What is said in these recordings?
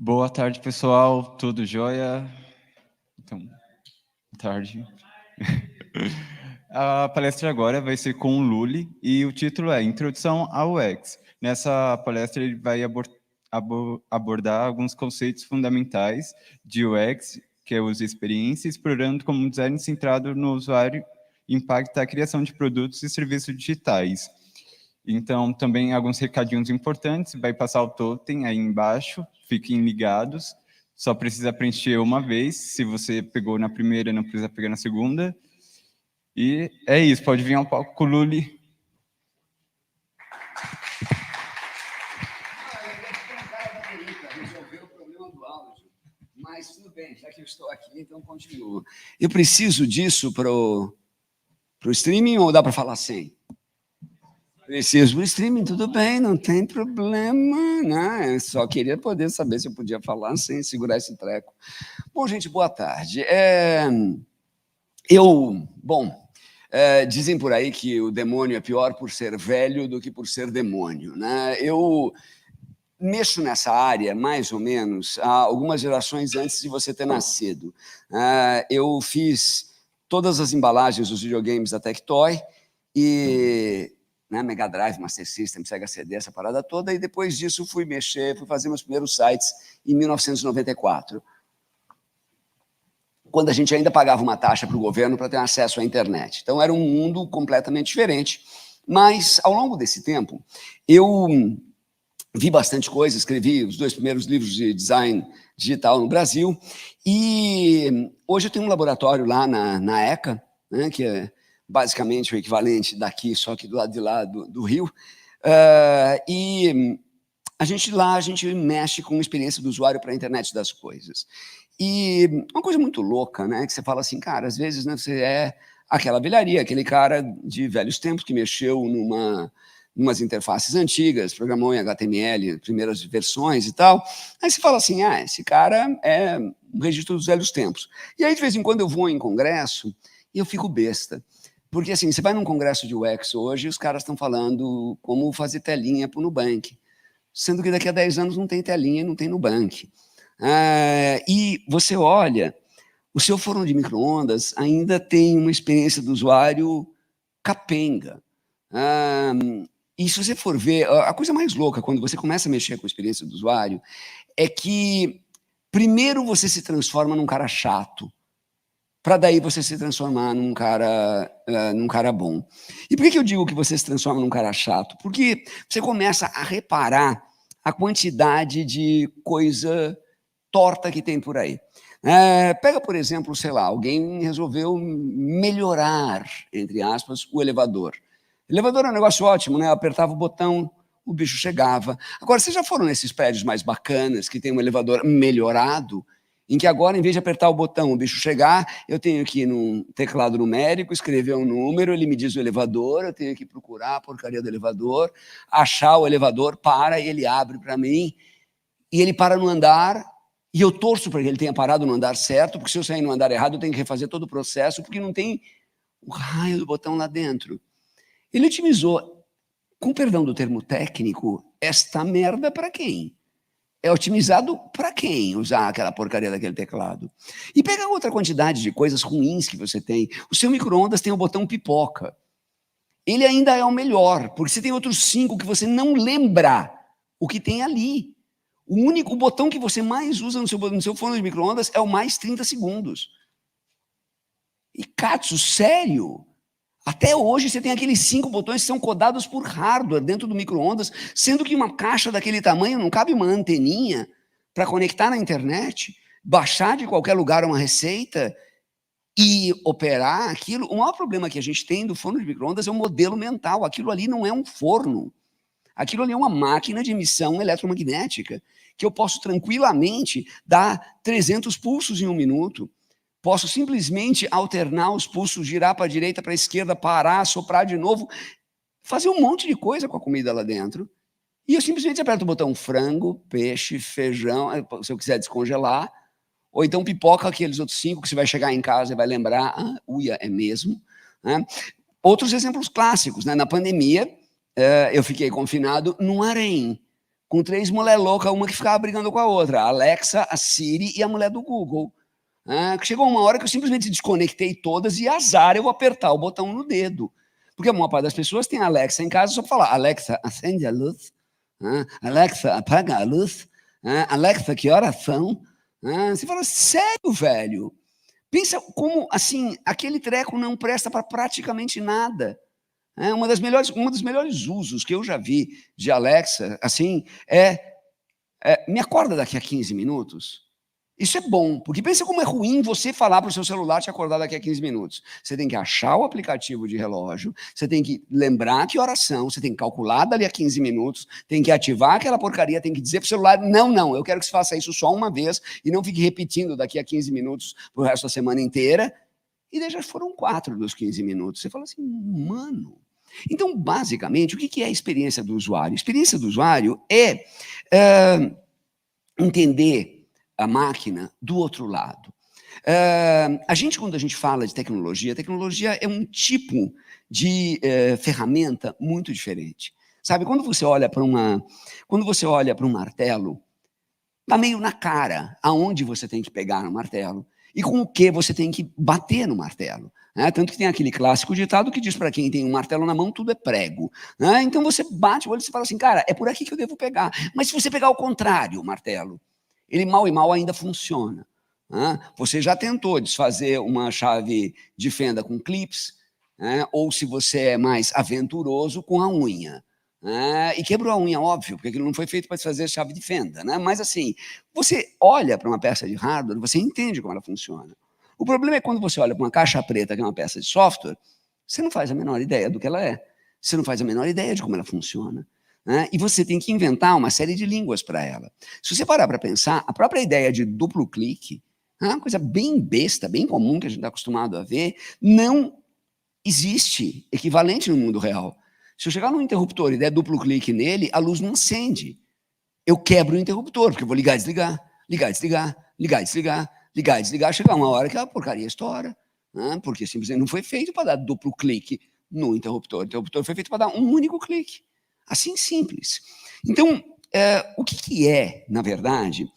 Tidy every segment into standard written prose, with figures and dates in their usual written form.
Boa tarde, pessoal. Tudo jóia? Então, boa tarde. A palestra agora vai ser com o Lully e o título é Introdução ao UX. Nessa palestra ele vai abordar alguns conceitos fundamentais de UX, que é uso e experiência, explorando como um design centrado no usuário impacta a criação de produtos e serviços digitais. Então, também alguns recadinhos importantes, vai passar o totem aí embaixo, fiquem ligados, só precisa preencher uma vez, se você pegou na primeira, não precisa pegar na segunda. E é isso, pode vir ao palco com o Lully. Resolver o problema do áudio, mas tudo bem, já que eu estou aqui, então continuo. Eu preciso disso para o streaming ou dá para falar sem? Preciso do streaming, tudo bem, não tem problema, né? Eu só queria poder saber se eu podia falar sem segurar esse treco. Bom, gente, boa tarde. Dizem por aí que o demônio é pior por ser velho do que por ser demônio, né? Eu mexo nessa área, mais ou menos, há algumas gerações antes de você ter nascido. Eu fiz todas as embalagens dos videogames da Tectoy e... Mega Drive, Master System, Sega CD, essa parada toda, e depois disso fui fazer meus primeiros sites em 1994, quando a gente ainda pagava uma taxa para o governo para ter acesso à internet. Então era um mundo completamente diferente, mas ao longo desse tempo eu vi bastante coisa, escrevi os 2 primeiros livros de design digital no Brasil, e hoje eu tenho um laboratório lá na ECA, né, que é basicamente o equivalente daqui, só que do lado de lá do Rio, e a gente mexe com a experiência do usuário para a internet das coisas. E uma coisa muito louca, né, que você fala assim, cara, às vezes, né, você é aquela velharia, aquele cara de velhos tempos que mexeu umas interfaces antigas, programou em HTML, primeiras versões e tal. Aí você fala assim, esse cara é um registro dos velhos tempos. E aí, de vez em quando, eu vou em congresso e eu fico besta. Porque, assim, você vai num congresso de UX hoje e os caras estão falando como fazer telinha para o Nubank, sendo que daqui a 10 anos não tem telinha e não tem Nubank. E você olha, o seu forno de micro-ondas ainda tem uma experiência do usuário capenga. E se você for ver, a coisa mais louca, quando você começa a mexer com a experiência do usuário, é que primeiro você se transforma num cara chato, para daí você se transformar num cara bom. E por que eu digo que você se transforma num cara chato? Porque você começa a reparar a quantidade de coisa torta que tem por aí. Pega, por exemplo, sei lá, alguém resolveu melhorar, entre aspas, o elevador. O elevador é um negócio ótimo, né? Eu apertava o botão, o bicho chegava. Agora, vocês já foram nesses prédios mais bacanas, que tem um elevador melhorado, em que agora, em vez de apertar o botão, o bicho chegar, eu tenho que ir num teclado numérico, escrever um número, ele me diz o elevador, eu tenho que procurar a porcaria do elevador, achar o elevador, para, ele abre para mim, e ele para no andar, e eu torço para que ele tenha parado no andar certo, porque se eu sair no andar errado, eu tenho que refazer todo o processo, porque não tem o raio do botão lá dentro. Ele otimizou, com perdão do termo técnico, esta merda para quem? É otimizado para quem usar aquela porcaria daquele teclado? E pega outra quantidade de coisas ruins que você tem. O seu micro-ondas tem o botão pipoca. Ele ainda é o melhor, porque você tem outros 5 que você não lembra o que tem ali. O botão que você mais usa no seu forno de micro-ondas é o mais 30 segundos. E, Katsu, sério? Até hoje você tem aqueles 5 botões que são codados por hardware dentro do micro-ondas, sendo que uma caixa daquele tamanho não cabe uma anteninha para conectar na internet, baixar de qualquer lugar uma receita e operar aquilo. O maior problema que a gente tem do forno de micro-ondas é o modelo mental. Aquilo ali não é um forno. Aquilo ali é uma máquina de emissão eletromagnética que eu posso tranquilamente dar 300 pulsos em 1 minuto. Posso simplesmente alternar os pulsos, girar para a direita, para a esquerda, parar, soprar de novo, fazer um monte de coisa com a comida lá dentro. E eu simplesmente aperto o botão frango, peixe, feijão, se eu quiser descongelar, ou então pipoca aqueles outros 5 que você vai chegar em casa e vai lembrar, uia, é mesmo. Né? Outros exemplos clássicos, né? Na pandemia, eu fiquei confinado num harém. com 3 mulher louca, uma que ficava brigando com a outra, a Alexa, a Siri e a mulher do Google. Chegou uma hora que eu simplesmente desconectei todas e azar eu vou apertar o botão no dedo. Porque a maior parte das pessoas tem a Alexa em casa só para falar, Alexa, acende a luz. Alexa, apaga a luz. Alexa, que horas são? Você fala, sério, velho? Pensa como, assim, aquele treco não presta para praticamente nada. Um dos melhores usos que eu já vi de Alexa, assim, me acorda daqui a 15 minutos. Isso é bom, porque pensa como é ruim você falar para o seu celular te acordar daqui a 15 minutos. Você tem que achar o aplicativo de relógio, você tem que lembrar que horas são, você tem que calcular dali a 15 minutos, tem que ativar aquela porcaria, tem que dizer para o celular, não, eu quero que você faça isso só uma vez e não fique repetindo daqui a 15 minutos para o resto da semana inteira. E daí já foram 4 dos 15 minutos. Você fala assim, mano... Então, basicamente, o que é a experiência do usuário? A experiência do usuário é entender a máquina do outro lado. Quando a gente fala de tecnologia, tecnologia é um tipo de ferramenta muito diferente. Sabe, quando você olha para um martelo, está meio na cara aonde você tem que pegar no martelo e com o que você tem que bater no martelo. Tanto que tem aquele clássico ditado que diz para quem tem um martelo na mão, tudo é prego. Então você bate o olho e você fala assim, cara, é por aqui que eu devo pegar. Mas se você pegar ao contrário o martelo, ele mal e mal ainda funciona. Você já tentou desfazer uma chave de fenda com clips, ou se você é mais aventuroso, com a unha. E quebrou a unha, óbvio, porque aquilo não foi feito para desfazer chave de fenda. Mas assim, você olha para uma peça de hardware, você entende como ela funciona. O problema é quando você olha para uma caixa preta, que é uma peça de software, você não faz a menor ideia do que ela é. Você não faz a menor ideia de como ela funciona. E você tem que inventar uma série de línguas para ela. Se você parar para pensar, a própria ideia de duplo clique, uma coisa bem besta, bem comum que a gente está acostumado a ver, não existe equivalente no mundo real. Se eu chegar num interruptor e der duplo clique nele, a luz não acende. Eu quebro o interruptor, porque eu vou ligar e desligar, ligar e desligar, ligar e desligar, ligar e desligar, chegar uma hora que a porcaria estoura, porque simplesmente não foi feito para dar duplo clique no interruptor. O interruptor foi feito para dar um único clique. Assim simples. Então, o que é, na verdade,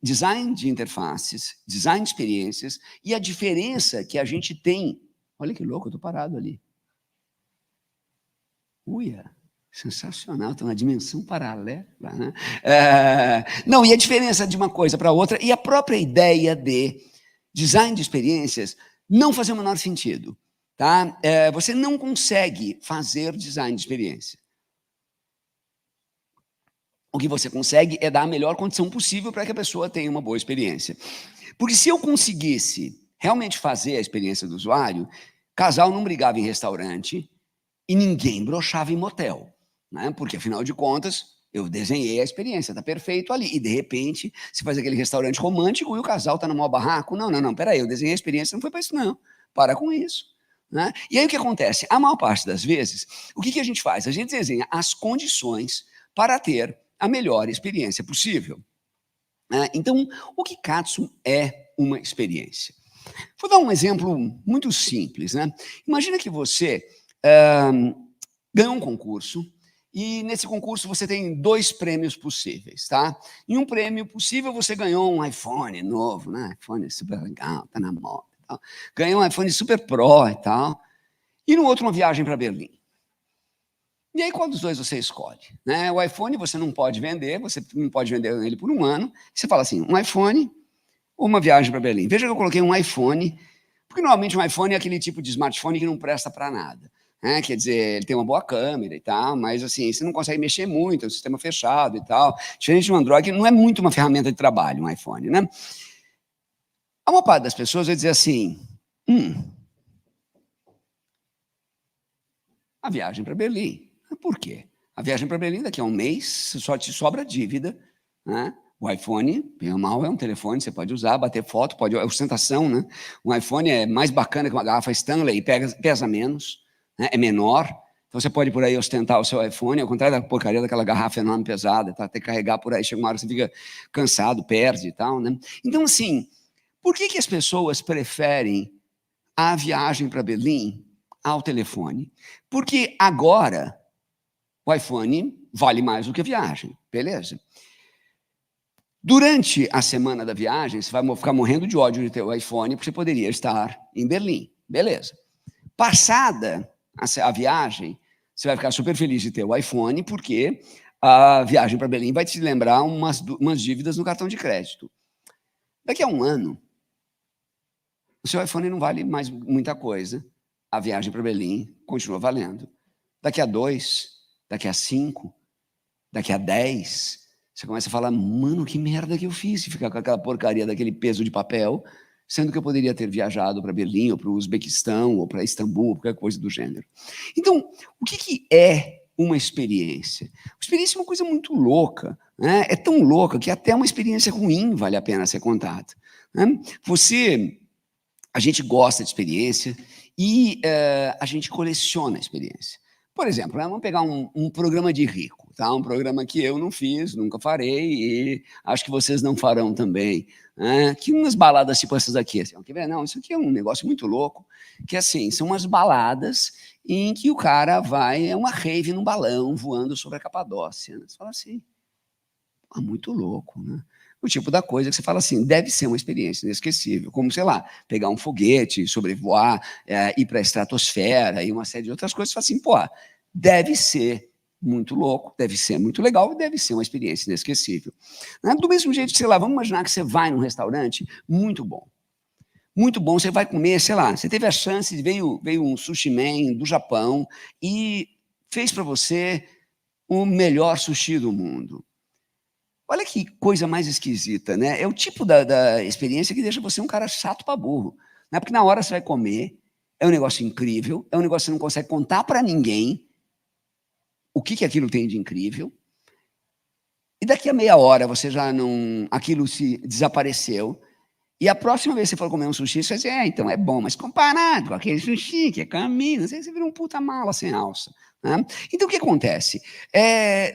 design de interfaces, design de experiências e a diferença que a gente tem. Olha que louco, eu estou parado ali. Uia, sensacional, está numa dimensão paralela. Né? Não, e a diferença de uma coisa para outra e a própria ideia de design de experiências não faz o menor sentido. Tá? Você não consegue fazer design de experiência. O que você consegue é dar a melhor condição possível para que a pessoa tenha uma boa experiência. Porque se eu conseguisse realmente fazer a experiência do usuário, casal não brigava em restaurante e ninguém broxava em motel. Né? Porque, afinal de contas, eu desenhei a experiência, está perfeito ali. E, de repente, você faz aquele restaurante romântico e o casal está no maior barraco. Não, peraí, eu desenhei a experiência, não foi para isso, não. Para com isso. Né? E aí o que acontece? A maior parte das vezes, o que a gente faz? A gente desenha as condições para ter a melhor experiência possível. Então, o Kikatsu é uma experiência. Vou dar um exemplo muito simples. Né? Imagina que você ganhou um concurso e nesse concurso você tem 2 prêmios possíveis. Tá? Em um prêmio possível você ganhou um iPhone novo, né? iPhone super legal, está na moda. Ganhou um iPhone Super Pro e tal. E no outro, uma viagem para Berlim. E aí, qual dos dois você escolhe? Né? O iPhone você não pode vender, você não pode vender ele por um ano. Você fala assim, um iPhone ou uma viagem para Berlim. Veja que eu coloquei um iPhone, porque normalmente um iPhone é aquele tipo de smartphone que não presta para nada. Né? Quer dizer, ele tem uma boa câmera e tal, mas assim, você não consegue mexer muito, é um sistema fechado e tal. Diferente de um Android, que não é muito uma ferramenta de trabalho, um iPhone. Né? A maior parte das pessoas vai dizer assim, a viagem para Berlim. Por quê? A viagem para Berlim daqui a um mês só te sobra dívida. Né? O iPhone, bem ou mal, é um telefone, você pode usar, bater foto, pode ostentação. Né? Um iPhone é mais bacana que uma garrafa Stanley e pesa menos, né? É menor. Então você pode por aí ostentar o seu iPhone, ao contrário da porcaria daquela garrafa enorme pesada, tá? Ter que carregar por aí, chega uma hora que você fica cansado, perde e tal. Né? Então, assim, por que as pessoas preferem a viagem para Berlim ao telefone? Porque agora o iPhone vale mais do que a viagem, beleza? Durante a semana da viagem, você vai ficar morrendo de ódio de ter o iPhone, porque você poderia estar em Berlim, beleza? Passada a viagem, você vai ficar super feliz de ter o iPhone, porque a viagem para Berlim vai te lembrar umas dívidas no cartão de crédito. Daqui a um ano, o seu iPhone não vale mais muita coisa, a viagem para Berlim continua valendo. Daqui a 2, daqui a 5, daqui a 10, você começa a falar, mano, que merda que eu fiz, e ficar com aquela porcaria daquele peso de papel, sendo que eu poderia ter viajado para Berlim, ou para o Uzbequistão, ou para Istambul, qualquer coisa do gênero. Então, o que é uma experiência? Uma experiência é uma coisa muito louca, né? É tão louca que até uma experiência ruim vale a pena ser contada, né? A gente gosta de experiência e a gente coleciona a experiência. Por exemplo, vamos pegar um programa de rico, tá? Um programa que eu não fiz, nunca farei e acho que vocês não farão também. Né? Que umas baladas tipo essas aqui, assim, quer ver? Não, isso aqui é um negócio muito louco, que assim, são umas baladas em que o cara vai, é uma rave num balão voando sobre a Capadócia. Né? Você fala assim, muito louco, né? O tipo da coisa que você fala assim, deve ser uma experiência inesquecível, como, sei lá, pegar um foguete, sobrevoar, ir para a estratosfera e uma série de outras coisas, você fala assim, pô, deve ser muito louco, deve ser muito legal, deve ser uma experiência inesquecível. Né? Do mesmo jeito, sei lá, vamos imaginar que você vai num restaurante muito bom, você vai comer, sei lá, você teve a chance de veio um sushi man do Japão e fez para você o melhor sushi do mundo. Olha que coisa mais esquisita, né? É o tipo da experiência que deixa você um cara chato para burro. Né? Porque na hora você vai comer, é um negócio incrível, é um negócio que você não consegue contar para ninguém o que aquilo tem de incrível. E daqui a meia hora você já não... aquilo se desapareceu. E a próxima vez que você for comer um sushi, você vai dizer, então é bom, mas comparado com aquele sushi que é caminho, você vira um puta mala sem alça. Né? Então, o que acontece?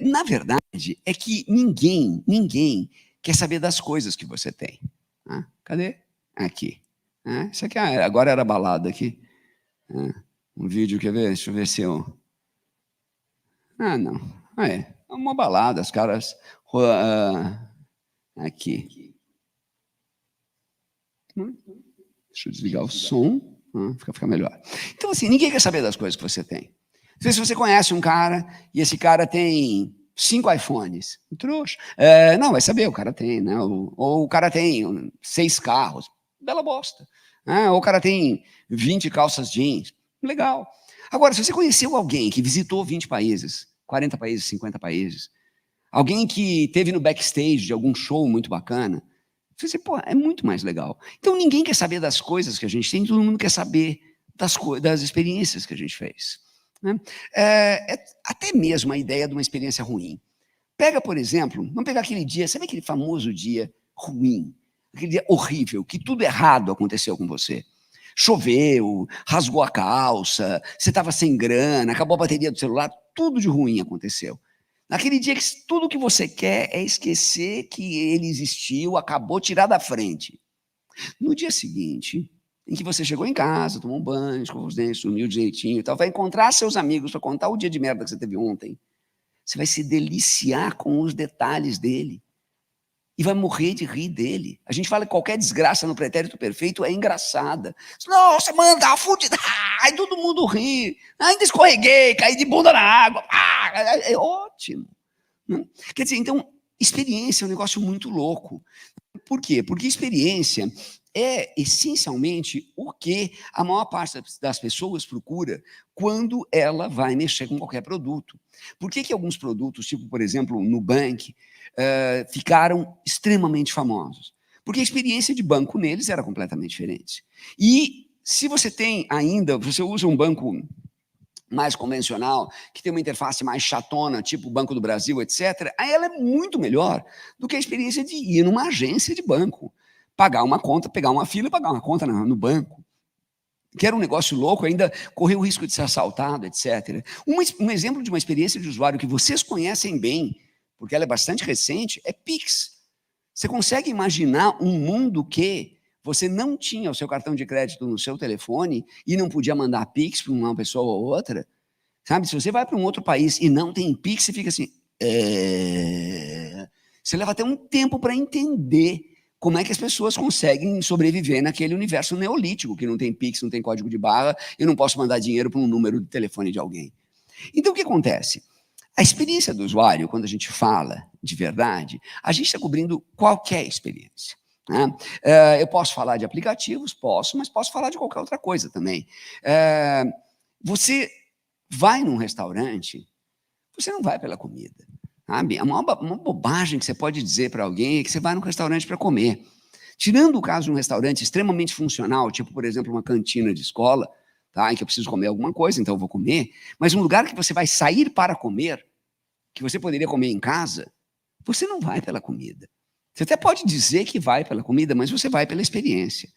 Na verdade, é que ninguém quer saber das coisas que você tem. Né? Cadê? Aqui. Né? Isso aqui agora era balada aqui. Né? Um vídeo, quer ver? Deixa eu ver se eu... Ah, não. É uma balada, os caras... aqui. Deixa eu desligar o som, fica melhor. Então, assim, ninguém quer saber das coisas que você tem. Não sei se você conhece um cara e esse cara tem 5 iPhones. Trouxa. Não, vai saber, o cara tem, né? Ou o cara tem 6 carros. Bela bosta. Ou o cara tem 20 calças jeans. Legal. Agora, se você conheceu alguém que visitou 20 países, 40 países, 50 países, alguém que teve no backstage de algum show muito bacana, você diz, pô, é muito mais legal. Então, ninguém quer saber das coisas que a gente tem, todo mundo quer saber das experiências que a gente fez. Né? Até mesmo a ideia de uma experiência ruim. Pega, por exemplo, vamos pegar aquele dia, sabe aquele famoso dia ruim, aquele dia horrível, que tudo errado aconteceu com você. Choveu, rasgou a calça, você estava sem grana, acabou a bateria do celular, tudo de ruim aconteceu. Naquele dia que tudo que você quer é esquecer que ele existiu, acabou, tirar da frente. No dia seguinte, em que você chegou em casa, tomou um banho, escovou os dentes, dormiu direitinho e tal, vai encontrar seus amigos para contar o dia de merda que você teve ontem. Você vai se deliciar com os detalhes dele e vai morrer de rir dele. A gente fala que qualquer desgraça no pretérito perfeito é engraçada. Nossa, mano, tá fudida. Aí todo mundo ri. Ainda escorreguei, caí de bunda na água. É ótimo. Quer dizer, então, experiência é um negócio muito louco. Por quê? Porque experiência é essencialmente o que a maior parte das pessoas procura quando ela vai mexer com qualquer produto. Por que alguns produtos, tipo, por exemplo, o Nubank, ficaram extremamente famosos? Porque a experiência de banco neles era completamente diferente. E se você tem ainda, você usa um banco mais convencional, que tem uma interface mais chatona, tipo o Banco do Brasil, etc., aí ela é muito melhor do que a experiência de ir numa agência de banco, pagar uma conta, pegar uma fila e pagar uma conta no banco. Que era um negócio louco, ainda correu o risco de ser assaltado, etc. Um exemplo de uma experiência de usuário que vocês conhecem bem, porque ela é bastante recente, é Pix. Você consegue imaginar um mundo que você não tinha o seu cartão de crédito no seu telefone e não podia mandar Pix para uma pessoa ou outra? Sabe, se você vai para um outro país e não tem Pix, você fica assim, Você leva até um tempo para entender como é que as pessoas conseguem sobreviver naquele universo neolítico, que não tem Pix, não tem código de barra, eu não posso mandar dinheiro para um número de telefone de alguém. Então, o que acontece? A experiência do usuário, quando a gente fala de verdade, a gente está cobrindo qualquer experiência. Né? Eu posso falar de aplicativos? Posso, mas posso falar de qualquer outra coisa também. Você vai num restaurante, você não vai pela comida. Sabe? Uma bobagem que você pode dizer para alguém é que você vai num restaurante para comer. Tirando o caso de um restaurante extremamente funcional, tipo, por exemplo, uma cantina de escola, tá? Em que eu preciso comer alguma coisa, então eu vou comer, mas um lugar que você vai sair para comer, que você poderia comer em casa, você não vai pela comida. Você até pode dizer que vai pela comida, mas você vai pela experiência.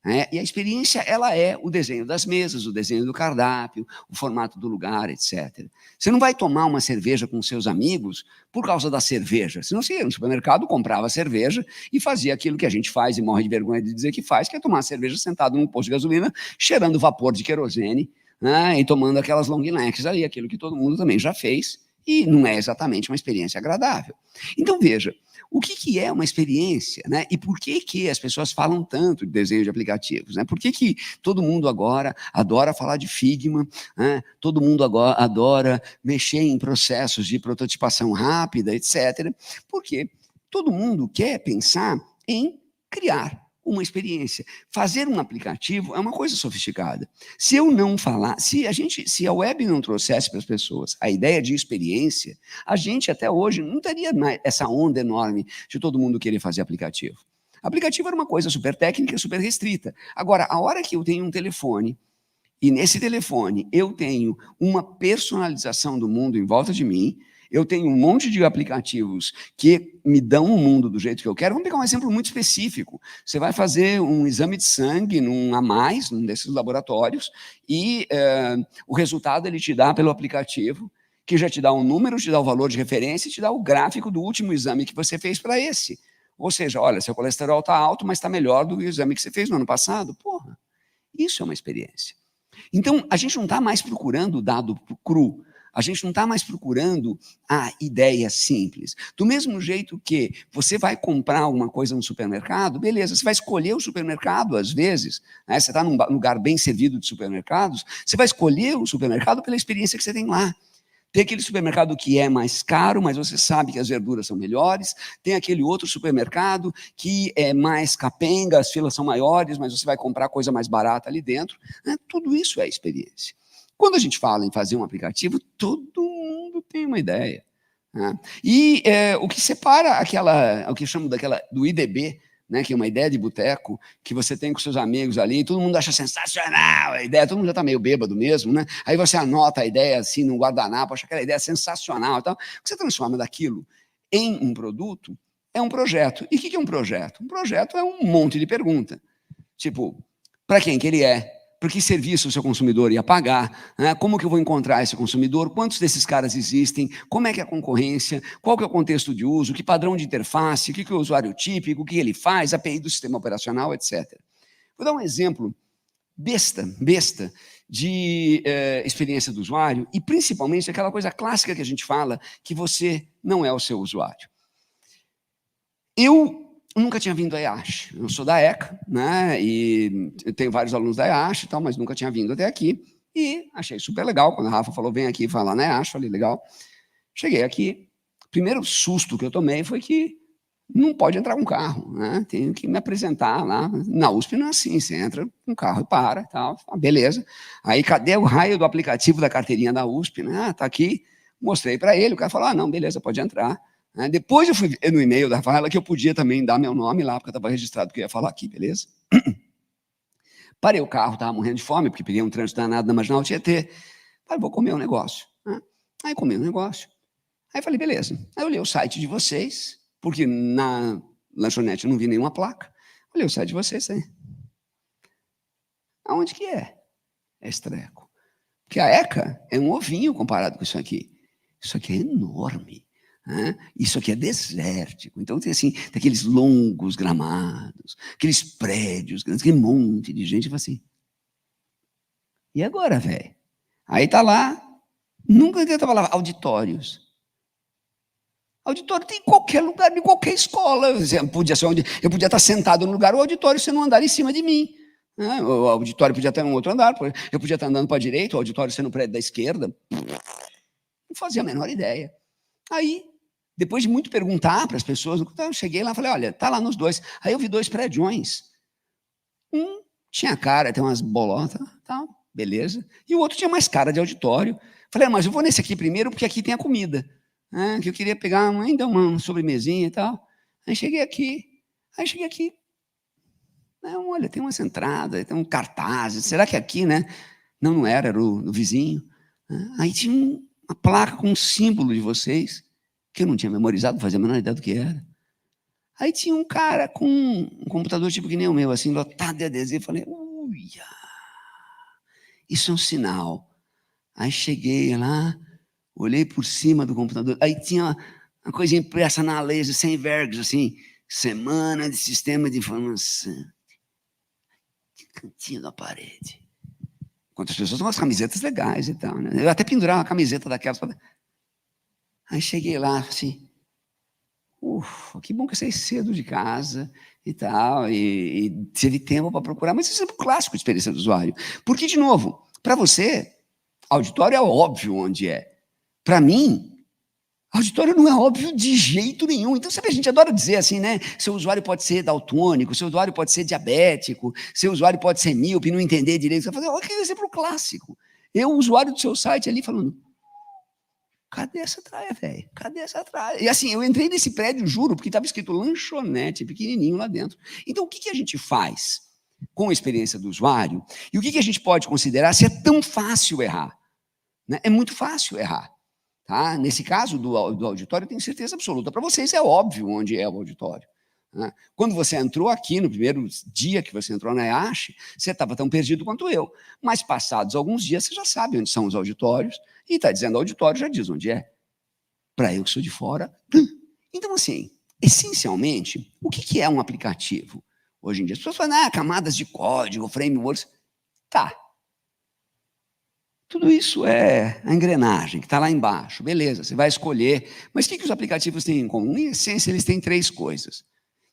Né? E a experiência, ela é o desenho das mesas, o desenho do cardápio, o formato do lugar, etc. Você não vai tomar uma cerveja com seus amigos por causa da cerveja. Senão você ia no supermercado, comprava cerveja e fazia aquilo que a gente faz e morre de vergonha de dizer que faz, que é tomar cerveja sentado num posto de gasolina, cheirando vapor de querosene, né? E tomando aquelas long necks ali, aquilo que todo mundo também já fez, e não é exatamente uma experiência agradável. Então, veja, o que é uma experiência, né? E por que as pessoas falam tanto de desenho de aplicativos? Né? Por que todo mundo agora adora falar de Figma, né? Todo mundo agora adora mexer em processos de prototipação rápida, etc. Porque todo mundo quer pensar em criar uma experiência. Fazer um aplicativo é uma coisa sofisticada. Se eu não falar, se a web não trouxesse para as pessoas a ideia de experiência, a gente até hoje não teria essa onda enorme de todo mundo querer fazer aplicativo. Aplicativo era uma coisa super técnica, super restrita. Agora, a hora que eu tenho um telefone, e nesse telefone eu tenho uma personalização do mundo em volta de mim, eu tenho um monte de aplicativos que me dão o mundo do jeito que eu quero. Vamos pegar um exemplo muito específico. Você vai fazer um exame de sangue num desses laboratórios, e o resultado ele te dá pelo aplicativo, que já te dá um número, te dá o valor de referência e te dá o gráfico do último exame que você fez para esse. Ou seja, olha, seu colesterol está alto, mas está melhor do que o exame que você fez no ano passado. Porra, isso é uma experiência. Então, a gente não está mais procurando o dado cru, a gente não está mais procurando a ideia simples. Do mesmo jeito que você vai comprar alguma coisa no supermercado, beleza, você vai escolher o supermercado às vezes, né? Você está num lugar bem servido de supermercados, você vai escolher o supermercado pela experiência que você tem lá. Tem aquele supermercado que é mais caro, mas você sabe que as verduras são melhores. Tem aquele outro supermercado que é mais capenga, as filas são maiores, mas você vai comprar coisa mais barata ali dentro. Né? Tudo isso é experiência. Quando a gente fala em fazer um aplicativo, todo mundo tem uma ideia. Né? E o que separa o que eu chamo do IDB, né, que é uma ideia de boteco, que você tem com seus amigos ali, todo mundo acha sensacional a ideia, todo mundo já está meio bêbado mesmo, né? Aí você anota a ideia assim no guardanapo, acha aquela ideia sensacional e tal. O que você transforma daquilo em um produto é um projeto. E o que é um projeto? Um projeto é um monte de pergunta. Tipo, para quem que ele é? Por que serviço o seu consumidor ia pagar? Né? Como que eu vou encontrar esse consumidor? Quantos desses caras existem? Como é que é a concorrência? Qual que é o contexto de uso? Que padrão de interface? O que é o usuário típico? O que ele faz? API do sistema operacional, etc. Vou dar um exemplo besta de experiência do usuário e, principalmente, aquela coisa clássica que a gente fala, que você não é o seu usuário. Eu nunca tinha vindo a IASH. Eu sou da ECA, né? E eu tenho vários alunos da IASH e tal, mas nunca tinha vindo até aqui. E achei super legal. Quando a Rafa falou, vem aqui falar na IASH, falei, legal. Cheguei aqui. Primeiro susto que eu tomei foi que não pode entrar um carro, né? Tenho que me apresentar lá. Na USP não é assim, você entra com um carro e para e tal. Beleza. Aí, cadê o raio do aplicativo da carteirinha da USP? Né? Tá aqui. Mostrei para ele, o cara falou, não, beleza, pode entrar. Depois eu fui ver no e-mail da Rafaela que eu podia também dar meu nome lá, porque estava registrado que eu ia falar aqui, beleza? Parei o carro, estava morrendo de fome, porque peguei um trânsito danado na Marginal Tietê. Falei, vou comer um negócio. Aí comi um negócio. Aí falei, beleza. Aí eu olhei o site de vocês, porque na lanchonete eu não vi nenhuma placa. Olhei o site de vocês aí. Aonde que é esse treco? Porque a ECA é um ovinho comparado com isso aqui. Isso aqui é enorme. Isso aqui é desértico, então tem assim, tem aqueles longos gramados, aqueles prédios, aquele monte de gente, assim. E agora, velho? Aí tá lá, nunca vi a palavra auditórios. Auditório tem em qualquer lugar, em qualquer escola. Podia ser onde eu podia estar sentado no lugar, o auditório sendo um andar em cima de mim. Né? O auditório podia estar em um outro andar, eu podia estar andando para a direita, o auditório sendo no prédio da esquerda. Não fazia a menor ideia. Aí, depois de muito perguntar para as pessoas, eu cheguei lá e falei, olha, tá lá nos dois. Aí eu vi 2 prédios. Um tinha cara, tem umas bolotas, tal, beleza. E o outro tinha mais cara de auditório. Falei, mas eu vou nesse aqui primeiro, porque aqui tem a comida. Né, que eu queria pegar ainda uma sobremesinha e tal. Aí cheguei aqui, né, olha, tem umas entradas, tem um cartaz, será que é aqui, né? Não, não era, era o vizinho. Aí tinha uma placa com um símbolo de vocês, que eu não tinha memorizado, não fazia a menor ideia do que era. Aí tinha um cara com um computador tipo que nem o meu, assim, lotado de adesivo. Falei, uia, isso é um sinal. Aí cheguei lá, olhei por cima do computador, aí tinha uma coisa impressa na laser, sem vergos, assim, Semana de Sistema de Informação. Cantinho da parede. Quantas pessoas com as camisetas legais e tal, né? Eu até pendurava uma camiseta daquelas. Aí cheguei lá, assim, ufa, que bom que eu saí cedo de casa e tal, e teve tempo para procurar, mas isso é um clássico de experiência do usuário. Porque, de novo, para você, auditório é óbvio onde é. Para mim, auditório não é óbvio de jeito nenhum. Então, sabe, a gente adora dizer assim, né? Seu usuário pode ser daltônico, seu usuário pode ser diabético, seu usuário pode ser míope, não entender direito. Você vai fazer, olha que exemplo clássico. Eu, o usuário do seu site ali, falando, cadê essa traia, velho? Cadê essa traia? E assim, eu entrei nesse prédio, juro, porque estava escrito lanchonete, pequenininho lá dentro. Então, o que a gente faz com a experiência do usuário? E o que a gente pode considerar se é tão fácil errar? Né? É muito fácil errar. Tá? Nesse caso do auditório, eu tenho certeza absoluta. Para vocês é óbvio onde é o auditório. Né? Quando você entrou aqui, no primeiro dia que você entrou na IASH, você estava tão perdido quanto eu. Mas passados alguns dias, você já sabe onde são os auditórios, e está dizendo auditório, já diz onde é. Para eu que sou de fora. Então, assim, essencialmente, o que é um aplicativo? Hoje em dia, as pessoas falam, camadas de código, frameworks. Tá. Tudo isso é a engrenagem que está lá embaixo. Beleza, você vai escolher. Mas o que os aplicativos têm em comum? Em essência, eles têm 3 coisas.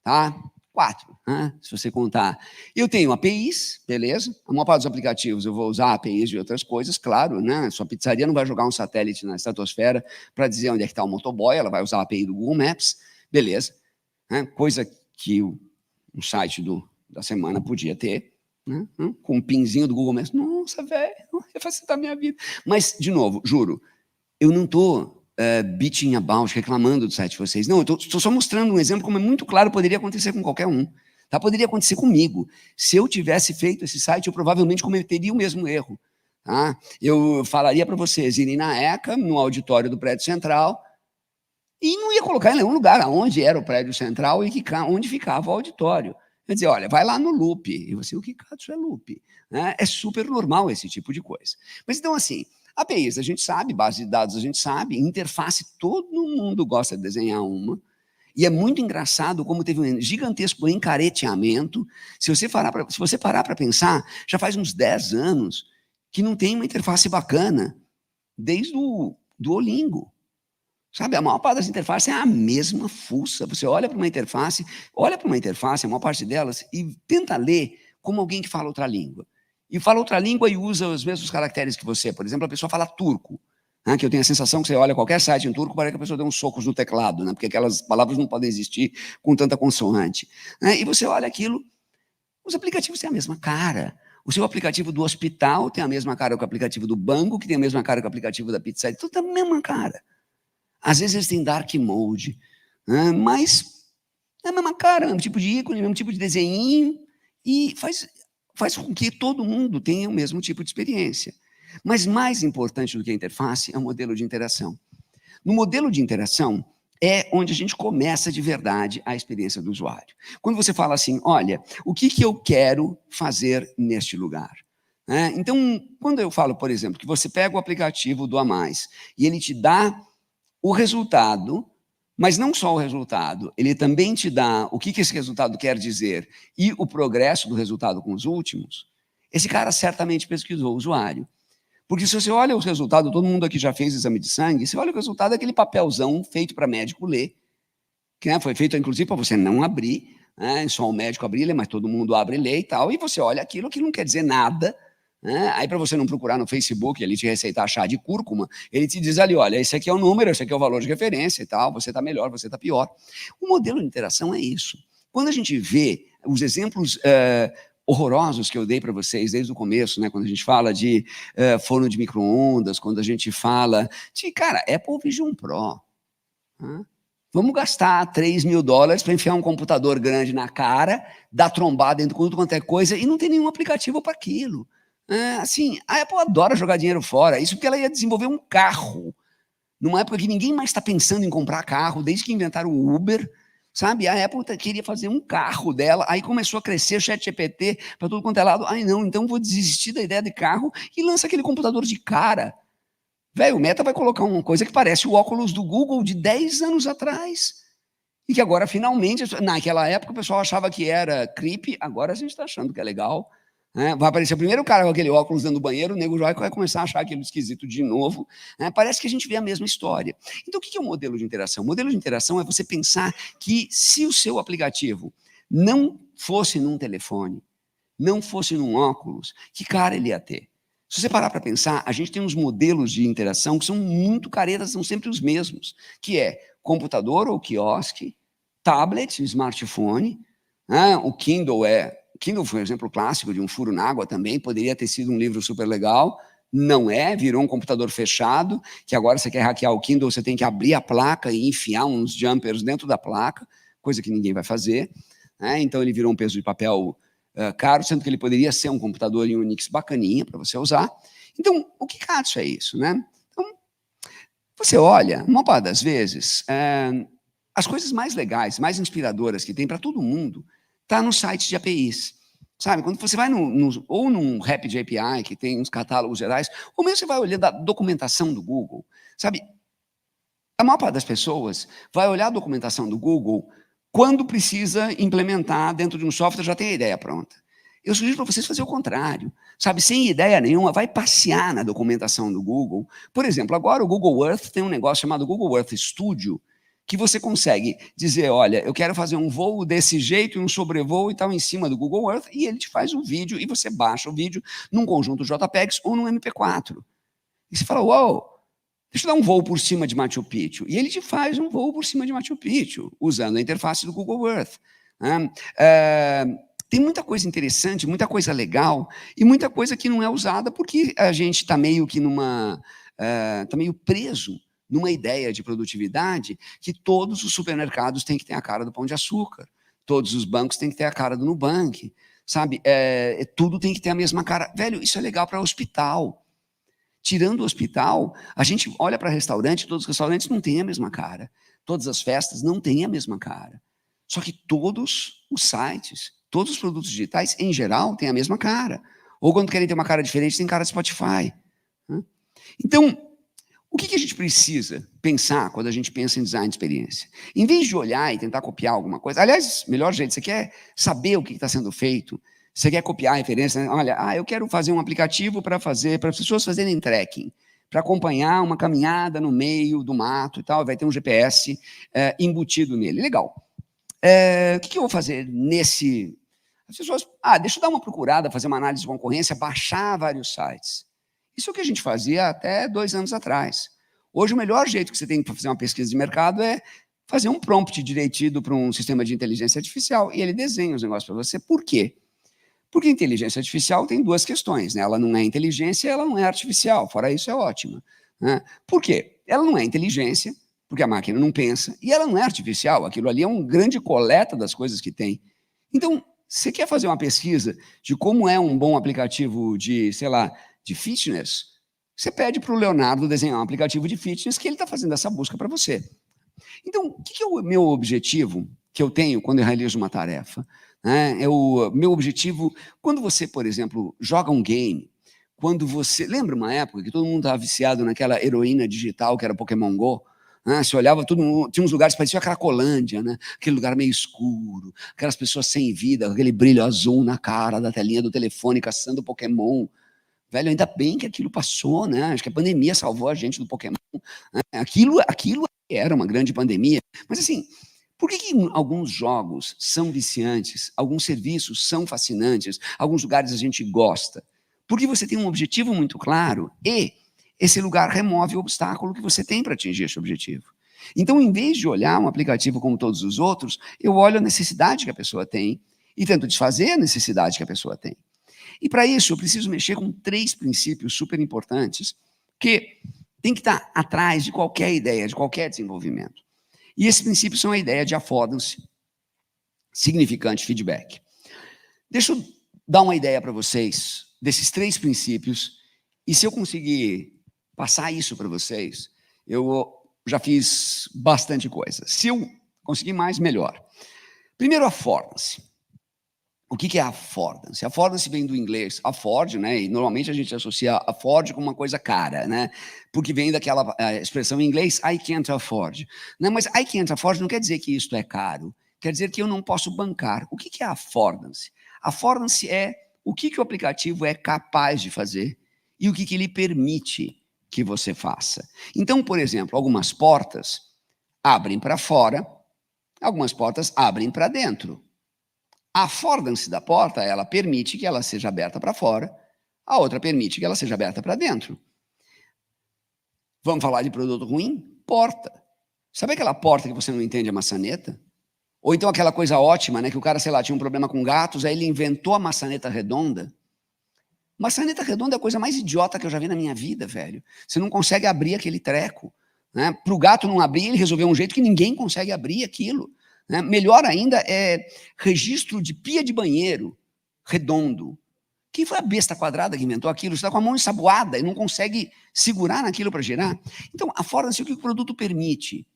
Tá? 4, né? Se você contar. Eu tenho APIs, beleza? A maior parte dos aplicativos eu vou usar APIs de outras coisas, claro, né? Sua pizzaria não vai jogar um satélite na estratosfera para dizer onde é que está o motoboy, ela vai usar a API do Google Maps, beleza. Né? Coisa que um site da semana podia ter. Né? Com um pinzinho do Google Maps. Nossa, velho, vai facilitar a minha vida. Mas, de novo, juro, eu não estou bitching about, reclamando do site de vocês. Não, eu estou só mostrando um exemplo como é muito claro, poderia acontecer com qualquer um. Tá? Poderia acontecer comigo. Se eu tivesse feito esse site, eu provavelmente cometeria o mesmo erro. Tá? Eu falaria para vocês irem na ECA, no auditório do prédio central, e não ia colocar em nenhum lugar onde era o prédio central e onde ficava o auditório. Quer dizer, olha, vai lá no loop. E você, o que caso é loop? Né? É super normal esse tipo de coisa. Mas então, assim, APIs a gente sabe, base de dados a gente sabe, interface todo mundo gosta de desenhar uma. E é muito engraçado como teve um gigantesco encareteamento. Se você parar para pensar, já faz uns 10 anos que não tem uma interface bacana, desde do Olingo. Sabe, a maior parte das interfaces é a mesma fuça. Você olha para uma interface, a maior parte delas, e tenta ler como alguém que fala outra língua. E fala outra língua e usa os mesmos caracteres que você. Por exemplo, a pessoa fala turco, né, que eu tenho a sensação que você olha qualquer site em turco, parece que a pessoa deu uns socos no teclado, né, porque aquelas palavras não podem existir com tanta consoante. Né, e você olha aquilo, os aplicativos têm a mesma cara. O seu aplicativo do hospital tem a mesma cara que o aplicativo do banco, que tem a mesma cara que o aplicativo da pizzaria, tudo tem a mesma cara. Às vezes eles têm dark mode, né? Mas é a mesma cara, o mesmo tipo de ícone, o mesmo tipo de desenho, e faz com que todo mundo tenha o mesmo tipo de experiência. Mas mais importante do que a interface é o modelo de interação. No modelo de interação é onde a gente começa de verdade a experiência do usuário. Quando você fala assim, olha, o que eu quero fazer neste lugar? Então, quando eu falo, por exemplo, que você pega o aplicativo do A Mais e ele te dá o resultado, mas não só o resultado, ele também te dá o que esse resultado quer dizer e o progresso do resultado com os últimos, esse cara certamente pesquisou o usuário. Porque se você olha os resultados, todo mundo aqui já fez exame de sangue, você olha o resultado daquele papelzão feito para médico ler, que né, foi feito inclusive para você não abrir, né, só o médico abrir, mas todo mundo abre e lê e tal, e você olha aquilo não quer dizer nada, né? Aí para você não procurar no Facebook, ele te receitar chá de cúrcuma, ele te diz ali, olha, esse aqui é o número, esse aqui é o valor de referência e tal, você está melhor, você está pior. O modelo de interação é isso. Quando a gente vê os exemplos horrorosos que eu dei para vocês desde o começo, né, quando a gente fala de forno de micro-ondas, quando a gente fala de, cara, Apple Vision Pro, né? Vamos gastar $3.000 para enfiar um computador grande na cara, dar trombada dentro de tudo quanto é coisa e não tem nenhum aplicativo para aquilo. Assim, a Apple adora jogar dinheiro fora, isso porque ela ia desenvolver um carro, numa época que ninguém mais está pensando em comprar carro, desde que inventaram o Uber, sabe? A Apple queria fazer um carro dela, aí começou a crescer o ChatGPT para tudo quanto é lado, ai não, então vou desistir da ideia de carro e lança aquele computador de cara. Velho, o Meta vai colocar uma coisa que parece o óculos do Google de 10 anos atrás. E que agora, finalmente, naquela época o pessoal achava que era creepy, agora a gente está achando que é legal. Né? Vai aparecer o primeiro cara com aquele óculos dentro do banheiro, o nego já vai começar a achar aquilo esquisito de novo. Né? Parece que a gente vê a mesma história. Então, o que é o modelo de interação? O modelo de interação é você pensar que se o seu aplicativo não fosse num telefone, não fosse num óculos, que cara ele ia ter? Se você parar para pensar, a gente tem uns modelos de interação que são muito caretas, são sempre os mesmos, que é computador ou quiosque, tablet, smartphone, né? O Kindle foi um exemplo clássico de um furo na água também, poderia ter sido um livro super legal, não é, virou um computador fechado, que agora você quer hackear o Kindle, você tem que abrir a placa e enfiar uns jumpers dentro da placa, coisa que ninguém vai fazer, né? Então ele virou um peso de papel caro, sendo que ele poderia ser um computador em Unix bacaninha para você usar. Então, o que caso é isso, né? Então, você olha, uma parte das vezes, as coisas mais legais, mais inspiradoras que tem para todo mundo, está no site de APIs. Sabe, quando você vai ou num Rapid API, que tem uns catálogos gerais, ou mesmo você vai olhando a documentação do Google, sabe? A maior parte das pessoas vai olhar a documentação do Google quando precisa implementar dentro de um software, já tem a ideia pronta. Eu sugiro para vocês fazer o contrário, sabe? Sem ideia nenhuma, vai passear na documentação do Google. Por exemplo, agora o Google Earth tem um negócio chamado Google Earth Studio, que você consegue dizer, olha, eu quero fazer um voo desse jeito, um sobrevoo e tal, em cima do Google Earth, e ele te faz um vídeo, e você baixa o vídeo num conjunto JPEGs ou num MP4. E você fala, uau, deixa eu dar um voo por cima de Machu Picchu. E ele te faz um voo por cima de Machu Picchu, usando a interface do Google Earth. Né? Tem muita coisa interessante, muita coisa legal, e muita coisa que não é usada porque a gente está meio que está meio preso numa ideia de produtividade que todos os supermercados têm que ter a cara do Pão de Açúcar, todos os bancos têm que ter a cara do Nubank, sabe? Tudo tem que ter a mesma cara. Velho, isso é legal para hospital. Tirando o hospital, a gente olha para restaurante, todos os restaurantes não têm a mesma cara. Todas as festas não têm a mesma cara. Só que todos os sites, todos os produtos digitais, em geral, têm a mesma cara. Ou quando querem ter uma cara diferente, tem cara de Spotify. Então, o que a gente precisa pensar quando a gente pensa em design de experiência? Em vez de olhar e tentar copiar alguma coisa, aliás, melhor jeito, você quer saber o que está sendo feito, você quer copiar a referência, né? Olha, eu quero fazer um aplicativo para as pessoas fazerem trekking, para acompanhar uma caminhada no meio do mato e tal, vai ter um GPS embutido nele. Legal. O que eu vou fazer nesse... As pessoas, deixa eu dar uma procurada, fazer uma análise de concorrência, baixar vários sites. Isso é o que a gente fazia até 2 anos atrás. Hoje, o melhor jeito que você tem para fazer uma pesquisa de mercado é fazer um prompt direitinho para um sistema de inteligência artificial e ele desenha os negócios para você. Por quê? Porque a inteligência artificial tem 2 questões, né? Ela não é inteligência, ela não é artificial. Fora isso, é ótima. Né? Por quê? Ela não é inteligência, porque a máquina não pensa, e ela não é artificial. Aquilo ali é um grande coleta das coisas que tem. Então, você quer fazer uma pesquisa de como é um bom aplicativo de, sei lá, de fitness, você pede para o Leonardo desenhar um aplicativo de fitness que ele está fazendo essa busca para você. Então, o que é o meu objetivo que eu tenho quando eu realizo uma tarefa? O meu objetivo, quando você, por exemplo, joga um game, quando você... Lembra uma época que todo mundo estava viciado naquela heroína digital que era Pokémon Go? Você olhava, tinha uns lugares que pareciam a Cracolândia, né? Aquele lugar meio escuro, aquelas pessoas sem vida, aquele brilho azul na cara da telinha do telefone, caçando Pokémon. velho, ainda bem que aquilo passou, né? Acho que a pandemia salvou a gente do Pokémon. Né? Aquilo era uma grande pandemia. Mas assim, por que alguns jogos são viciantes, alguns serviços são fascinantes, alguns lugares a gente gosta? Porque você tem um objetivo muito claro e esse lugar remove o obstáculo que você tem para atingir esse objetivo. Então, em vez de olhar um aplicativo como todos os outros, eu olho a necessidade que a pessoa tem e tento desfazer a necessidade que a pessoa tem. E para isso, eu preciso mexer com 3 princípios super importantes que tem que estar atrás de qualquer ideia, de qualquer desenvolvimento. E esses princípios são a ideia de affordance, significante feedback. Deixa eu dar uma ideia para vocês desses 3 princípios, e se eu conseguir passar isso para vocês, eu já fiz bastante coisa. Se eu conseguir mais, melhor. Primeiro, affordance. O que é affordance? Affordance vem do inglês afford, né? E normalmente a gente associa afford com uma coisa cara, né? Porque vem daquela expressão em inglês, I can't afford. Não, mas I can't afford não quer dizer que isto é caro. Quer dizer que eu não posso bancar. O que é affordance? Affordance é o que o aplicativo é capaz de fazer e o que ele permite que você faça. Então, por exemplo, algumas portas abrem para fora, algumas portas abrem para dentro. A affordance da porta, ela permite que ela seja aberta para fora, a outra permite que ela seja aberta para dentro. Vamos falar de produto ruim? Porta. Sabe aquela porta que você não entende a maçaneta? Ou então aquela coisa ótima, né, que o cara, sei lá, tinha um problema com gatos, aí ele inventou a maçaneta redonda. Maçaneta redonda é a coisa mais idiota que eu já vi na minha vida, velho. Você não consegue abrir aquele treco. Né? Para o gato não abrir, ele resolveu um jeito que ninguém consegue abrir aquilo. Né? Melhor ainda é registro de pia de banheiro redondo. Quem foi a besta quadrada que inventou aquilo? Você está com a mão ensaboada e não consegue segurar naquilo para girar. Então, affordance é o que o produto permite.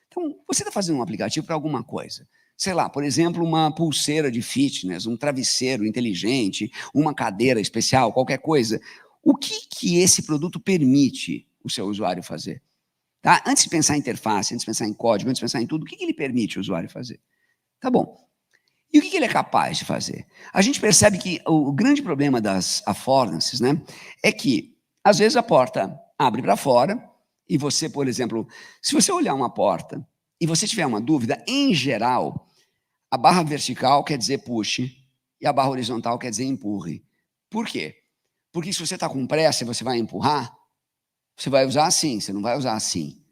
Então, você está fazendo um aplicativo para alguma coisa. Sei lá, por exemplo, uma pulseira de fitness, um travesseiro inteligente, uma cadeira especial, qualquer coisa. O que esse produto permite o seu usuário fazer? Tá? Antes de pensar em interface, antes de pensar em código, antes de pensar em tudo, o que ele permite o usuário fazer? Tá bom. E o que ele é capaz de fazer? A gente percebe que o grande problema das affordances, né, é que, às vezes, a porta abre para fora e você, por exemplo, se você olhar uma porta e você tiver uma dúvida, em geral, a barra vertical quer dizer puxe e a barra horizontal quer dizer empurre. Por quê? Porque se você está com pressa e você vai empurrar, você vai usar assim, você não vai usar assim.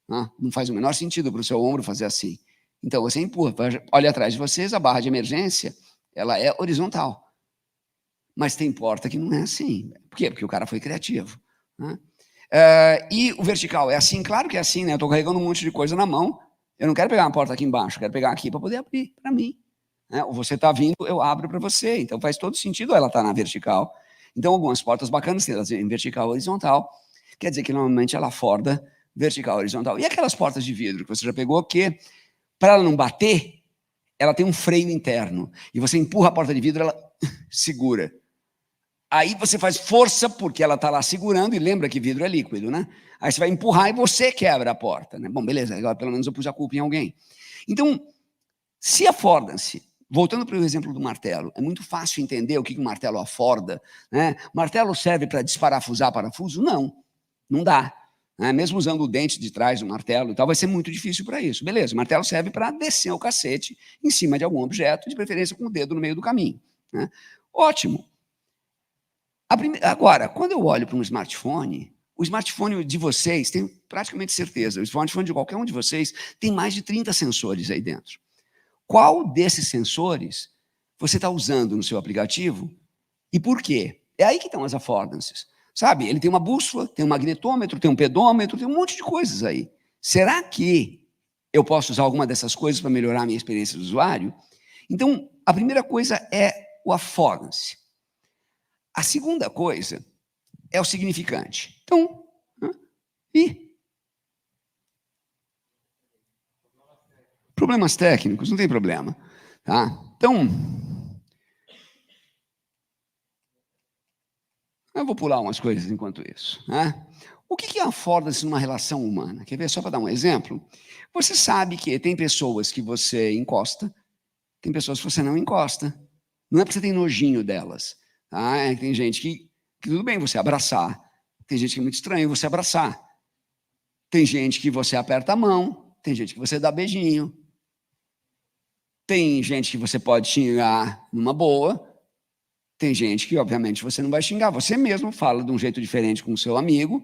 Não faz o menor sentido para o seu ombro fazer assim. Então, você empurra. Olha atrás de vocês, a barra de emergência, ela é horizontal. Mas tem porta que não é assim. Por quê? Porque o cara foi criativo. Né? E o vertical é assim? Claro que é assim, né? Eu estou carregando um monte de coisa na mão. Eu não quero pegar uma porta aqui embaixo, quero pegar aqui para poder abrir para mim. Né? Ou você está vindo, eu abro para você. Então, faz todo sentido ela estar na vertical. Então, algumas portas bacanas, tem elas em vertical horizontal, quer dizer que normalmente ela aforda vertical horizontal. E aquelas portas de vidro que você já pegou, que para ela não bater, ela tem um freio interno. E você empurra a porta de vidro, ela segura. Aí você faz força porque ela está lá segurando, e lembra que vidro é líquido, né? Aí você vai empurrar e você quebra a porta. Né? Bom, beleza, agora pelo menos eu pus a culpa em alguém. Então, se afforda-se, voltando para o exemplo do martelo, é muito fácil entender o que o martelo aforda. Né? Martelo serve para desparafusar parafuso? Não, não dá. Né? Mesmo usando o dente de trás do martelo e tal, vai ser muito difícil para isso. Beleza, o martelo serve para descer o cacete em cima de algum objeto, de preferência com o dedo no meio do caminho. Né? Ótimo. Agora, quando eu olho para um smartphone, o smartphone de vocês, tenho praticamente certeza, o smartphone de qualquer um de vocês tem mais de 30 sensores aí dentro. Qual desses sensores você está usando no seu aplicativo e por quê? É aí que estão as affordances. Sabe, ele tem uma bússola, tem um magnetômetro, tem um pedômetro, tem um monte de coisas aí. Será que eu posso usar alguma dessas coisas para melhorar a minha experiência do usuário? Então, a primeira coisa é o affordance. A segunda coisa é o significante. Então, problemas técnicos, não tem problema. Tá? Então, eu vou pular umas coisas enquanto isso. Né? O que é affordance numa relação humana? Quer ver? Só para dar um exemplo. Você sabe que tem pessoas que você encosta, tem pessoas que você não encosta. Não é porque você tem nojinho delas. Tá? Tem gente que Que tudo bem você abraçar. Tem gente que é muito estranho você abraçar. Tem gente que você aperta a mão, tem gente que você dá beijinho. Tem gente que você pode xingar numa boa. Tem gente que, obviamente, você não vai xingar. Você mesmo fala de um jeito diferente com o seu amigo,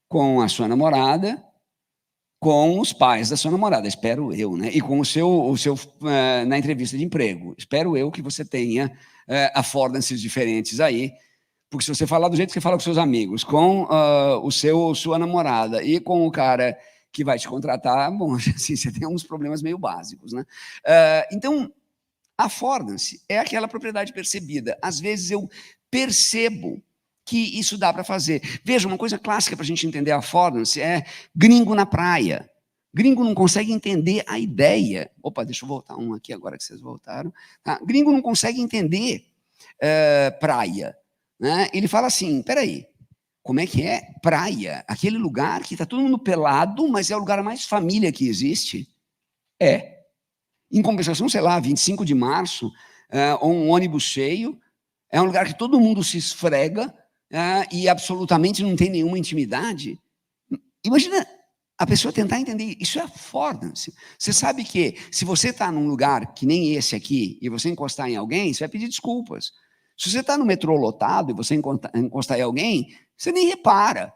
com a sua namorada, com os pais da sua namorada, espero eu, né? E com na entrevista de emprego. Espero eu que você tenha affordances diferentes aí, porque se você falar do jeito que você fala com seus amigos, com sua namorada e com o cara que vai te contratar, bom, assim, você tem uns problemas meio básicos, né? Então, affordance é aquela propriedade percebida. Às vezes eu percebo que isso dá para fazer. Veja, uma coisa clássica para a gente entender a affordance é gringo na praia. Gringo não consegue entender a ideia. Opa, deixa eu voltar um aqui agora que vocês voltaram. Tá? Gringo não consegue entender praia. Né? Ele fala assim, peraí, como é que é praia? Aquele lugar que está todo mundo pelado, mas é o lugar mais família que existe? É. Em compensação, sei lá, 25 de março, ou um ônibus cheio, é um lugar que todo mundo se esfrega e absolutamente não tem nenhuma intimidade. Imagina a pessoa tentar entender, isso é affordance. Você sabe que se você está num lugar que nem esse aqui e você encostar em alguém, você vai pedir desculpas. Se você está no metrô lotado e você encostar em alguém, você nem repara.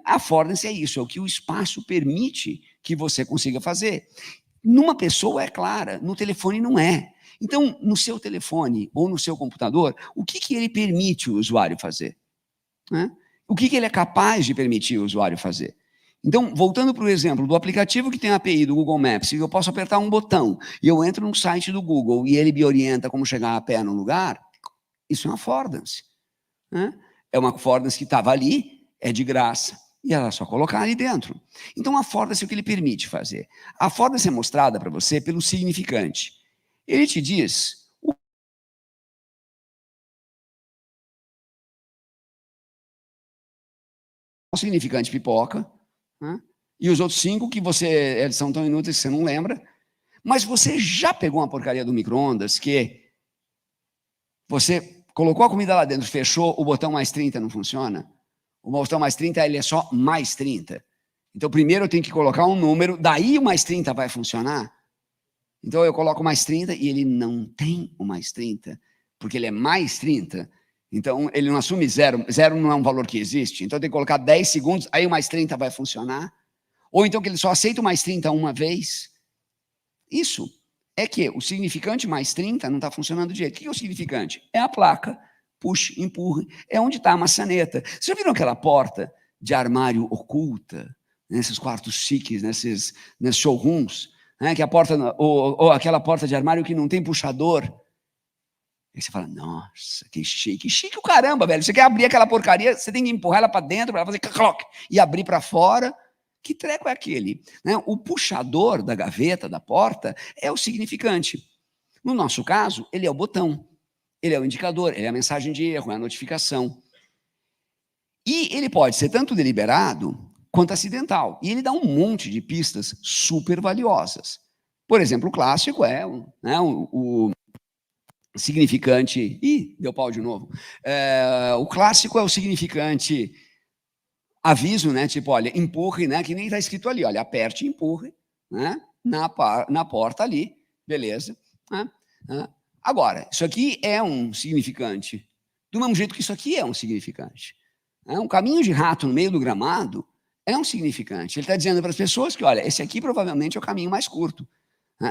A affordance é isso, é o que o espaço permite que você consiga fazer. Numa pessoa é clara, no telefone não é. Então, no seu telefone ou no seu computador, o que ele permite o usuário fazer? O que ele é capaz de permitir o usuário fazer? Então, voltando para o exemplo do aplicativo que tem a API do Google Maps, e eu posso apertar um botão, e eu entro no site do Google, e ele me orienta como chegar a pé no lugar, isso é uma affordance. É uma affordance que estava ali, é de graça, e ela só colocar ali dentro. Então, a affordance é o que ele permite fazer. A affordance é mostrada para você pelo significante. Ele te diz o significante pipoca, e os outros 5 que eles são tão inúteis que você não lembra, mas você já pegou uma porcaria do micro-ondas que você colocou a comida lá dentro, fechou, o botão mais 30 não funciona? O botão mais 30, ele é só mais 30. Então, primeiro eu tenho que colocar um número, daí o mais 30 vai funcionar. Então, eu coloco mais 30 e ele não tem o mais 30, porque ele é mais 30. Então, ele não assume zero. Zero não é um valor que existe. Então, eu tenho que colocar 10 segundos, aí o mais 30 vai funcionar. Ou então que ele só aceita o mais 30 uma vez. Isso é que o significante mais 30 não está funcionando direito. O que é o significante? É a placa, puxe, empurre, é onde está a maçaneta. Vocês já viram aquela porta de armário oculta, nesses quartos chiques, nesses showrooms, né? Que a porta, ou aquela porta de armário que não tem puxador. Aí você fala, nossa, que chique o caramba, velho. Você quer abrir aquela porcaria, você tem que empurrar ela para dentro para fazer cloc e abrir para fora. Que treco é aquele? O puxador da gaveta, da porta, é o significante. No nosso caso, ele é o botão, ele é o indicador, ele é a mensagem de erro, é a notificação. E ele pode ser tanto deliberado quanto acidental. E ele dá um monte de pistas super valiosas. Por exemplo, o clássico é o significante... Ih, deu pau de novo. O clássico é o significante... aviso, né? Tipo, olha, empurre, né? Que nem está escrito ali, olha, aperte e empurre, né? Na porta ali, beleza. Agora, isso aqui é um significante, do mesmo jeito que isso aqui é um significante. Um caminho de rato no meio do gramado é um significante. Ele está dizendo para as pessoas que, olha, esse aqui provavelmente é o caminho mais curto.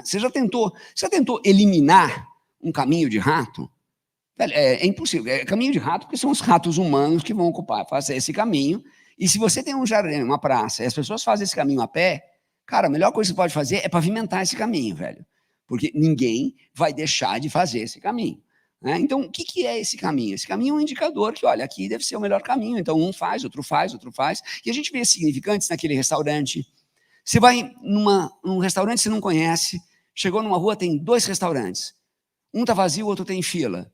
Você já tentou eliminar um caminho de rato? É impossível. É caminho de rato porque são os ratos humanos que vão fazer esse caminho. E se você tem um jardim, uma praça, e as pessoas fazem esse caminho a pé, cara, a melhor coisa que você pode fazer é pavimentar esse caminho, velho. Porque ninguém vai deixar de fazer esse caminho. Então, o que é esse caminho? Esse caminho é um indicador que, olha, aqui deve ser o melhor caminho. Então, um faz, outro faz, outro faz. E a gente vê significantes naquele restaurante. Você vai num restaurante que você não conhece, chegou numa rua, tem 2 restaurantes. Um está vazio, o outro tem fila.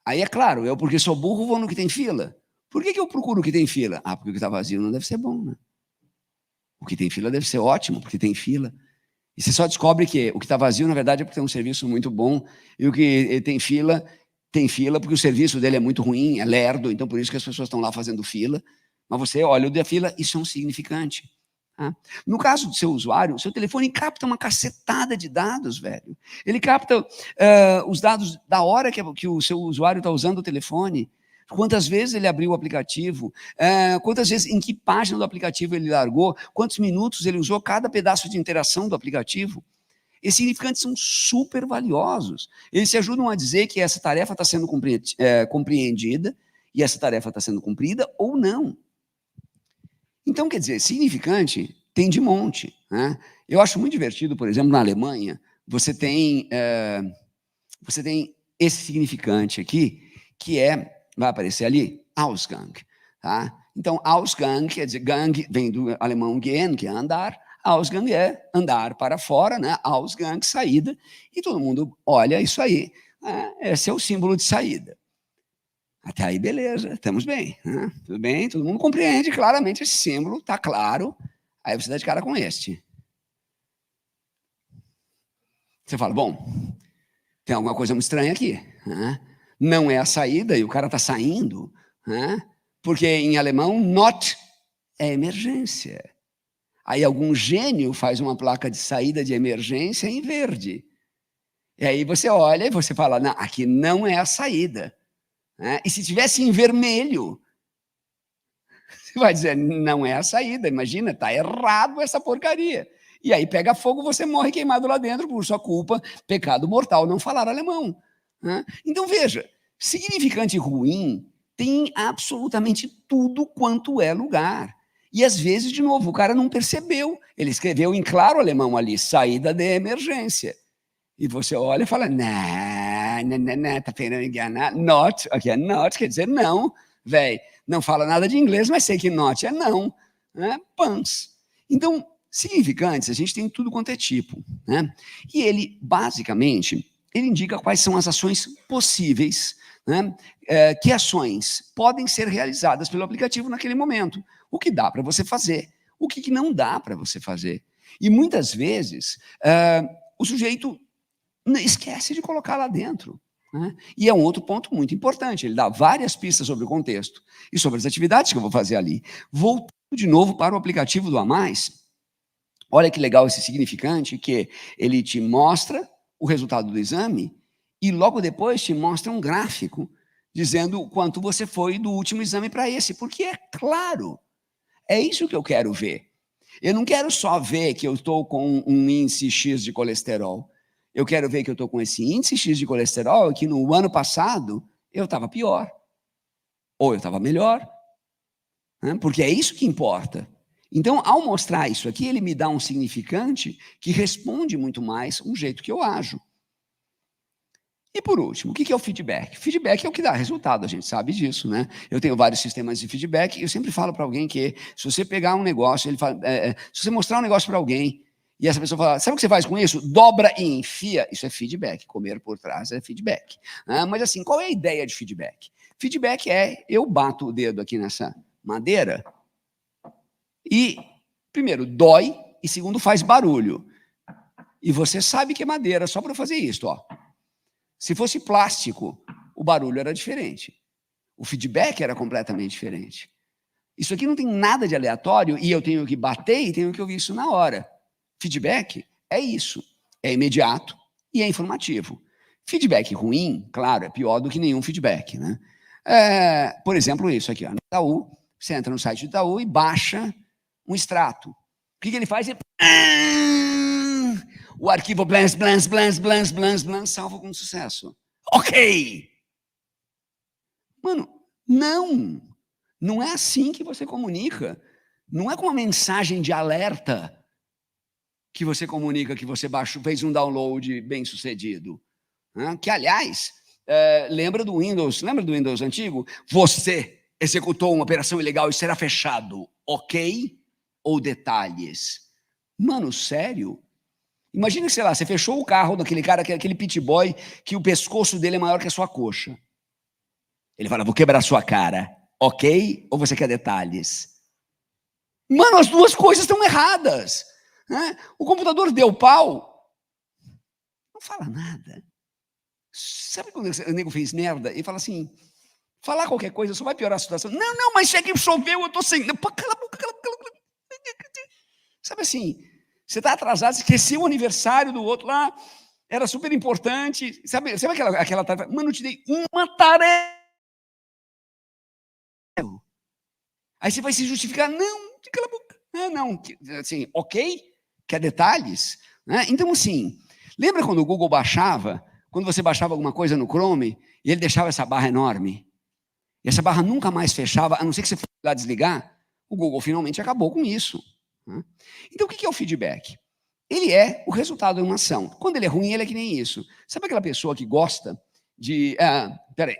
Aí, é claro, eu, porque sou burro, vou no que tem fila. Por que eu procuro o que tem fila? Porque o que está vazio não deve ser bom, né? O que tem fila deve ser ótimo, porque tem fila. E você só descobre que o que está vazio, na verdade, é porque tem um serviço muito bom, e o que tem fila tem fila, porque o serviço dele é muito ruim, é lerdo, então por isso que as pessoas estão lá fazendo fila. Mas você olha o da fila, isso é um significante. Tá? No caso do seu usuário, o seu telefone capta uma cacetada de dados, velho. Ele capta os dados da hora que o seu usuário está usando o telefone, quantas vezes ele abriu o aplicativo, quantas vezes, em que página do aplicativo ele largou, quantos minutos ele usou cada pedaço de interação do aplicativo. Esses significantes são super valiosos. Eles se ajudam a dizer que essa tarefa está sendo compreendida e essa tarefa está sendo cumprida ou não. Então, quer dizer, significante tem de monte. Né? Eu acho muito divertido, por exemplo, na Alemanha, você tem esse significante aqui, que vai aparecer ali, Ausgang. Tá? Então, Ausgang, quer dizer, Gang vem do alemão gehen, que é andar, Ausgang é andar para fora, né? Ausgang, saída, e todo mundo olha isso aí. Esse é o símbolo de saída. Até aí, beleza, estamos bem. Né? Tudo bem, todo mundo compreende claramente esse símbolo, está claro. Aí você dá de cara com este. Você fala, bom, tem alguma coisa muito estranha aqui. Né? Não é a saída e o cara está saindo, né? Porque em alemão, not é emergência. Aí algum gênio faz uma placa de saída de emergência em verde. E aí você olha e você fala, não, aqui não é a saída. E se tivesse em vermelho, você vai dizer, não é a saída, imagina, está errado essa porcaria. E aí pega fogo, você morre queimado lá dentro por sua culpa, pecado mortal, não falar alemão. Então veja, significante ruim tem absolutamente tudo quanto é lugar. E às vezes, de novo, o cara não percebeu. Ele escreveu em claro alemão ali, saída de emergência. E você olha e fala, não, tá querendo enganar. Not, aqui é not, quer dizer não, velho. Não fala nada de inglês, mas sei que not é não. Né? Pans. Então, significantes, a gente tem tudo quanto é tipo. Né? E ele, basicamente, ele indica quais são as ações possíveis, né? Que ações podem ser realizadas pelo aplicativo naquele momento. O que dá para você fazer, o que não dá para você fazer. E muitas vezes, o sujeito esquece de colocar lá dentro. Né? E é um outro ponto muito importante, ele dá várias pistas sobre o contexto e sobre as atividades que eu vou fazer ali. Voltando de novo para o aplicativo do A+, olha que legal esse significante, que ele te mostra o resultado do exame e logo depois te mostra um gráfico dizendo o quanto você foi do último exame para esse, porque é claro, é isso que eu quero ver. Eu não quero só ver que eu estou com um índice X de colesterol. Eu quero ver que eu estou com esse índice X de colesterol e que no ano passado eu estava pior. Ou eu estava melhor. Né? Porque é isso que importa. Então, ao mostrar isso aqui, ele me dá um significante que responde muito mais o jeito que eu ajo. E por último, o que é o feedback? Feedback é o que dá resultado, a gente sabe disso, né? Eu tenho vários sistemas de feedback e eu sempre falo para alguém que se você pegar um negócio, se você mostrar um negócio para alguém e essa pessoa fala, sabe o que você faz com isso? Dobra e enfia. Isso é feedback. Comer por trás é feedback. Mas assim, qual é a ideia de feedback? Feedback é, eu bato o dedo aqui nessa madeira e, primeiro, dói e, segundo, faz barulho. E você sabe que é madeira só para fazer isso, ó. Se fosse plástico, o barulho era diferente. O feedback era completamente diferente. Isso aqui não tem nada de aleatório e eu tenho que bater e tenho que ouvir isso na hora. Feedback é isso. É imediato e é informativo. Feedback ruim, claro, é pior do que nenhum feedback. Né? Por exemplo, isso aqui, ó, no Itaú, você entra no site do Itaú e baixa um extrato. O que ele faz? O arquivo blans, salva com sucesso. Ok! Mano, não é assim que você comunica. Não é com uma mensagem de alerta que você comunica que você fez um download bem sucedido. Que, aliás, lembra do Windows antigo? Você executou uma operação ilegal e será fechado, ok? Ou detalhes? Mano, sério? Imagina que, sei lá, você fechou o carro daquele cara, aquele pit boy, que o pescoço dele é maior que a sua coxa. Ele fala, vou quebrar a sua cara, ok? Ou você quer detalhes? Mano, as duas coisas estão erradas. O computador deu pau, não fala nada. Sabe quando o nego fez merda e fala assim, falar qualquer coisa só vai piorar a situação? Não, mas é que choveu, eu tô sem... Não, cala a boca, cala a boca. Sabe assim, você está atrasado, esqueceu o aniversário do outro lá, era super importante. Sabe aquela tarefa? Mano, eu te dei uma tarefa. Aí você vai se justificar, não, cala a boca. Não, assim, ok, quer detalhes? Né? Então, assim, lembra quando o Google baixava, quando você baixava alguma coisa no Chrome, e ele deixava essa barra enorme? E essa barra nunca mais fechava, a não ser que você fosse lá desligar, o Google finalmente acabou com isso. Né? Então, o que é o feedback? Ele é o resultado de uma ação. Quando ele é ruim, ele é que nem isso. Sabe aquela pessoa que gosta de... peraí.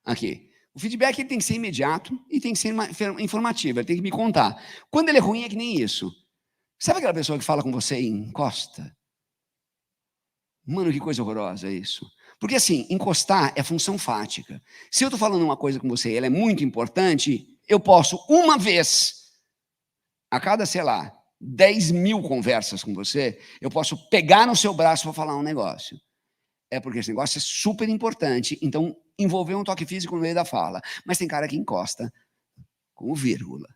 Aqui. O feedback ele tem que ser imediato e tem que ser informativo, ele tem que me contar. Quando ele é ruim, é que nem isso. Sabe aquela pessoa que fala com você e encosta? Mano, que coisa horrorosa isso. Porque assim, encostar é função fática. Se eu estou falando uma coisa com você e ela é muito importante, eu posso uma vez, a cada, sei lá, 10.000 conversas com você, eu posso pegar no seu braço para falar um negócio. É porque esse negócio é super importante, então envolver um toque físico no meio da fala. Mas tem cara que encosta com vírgula.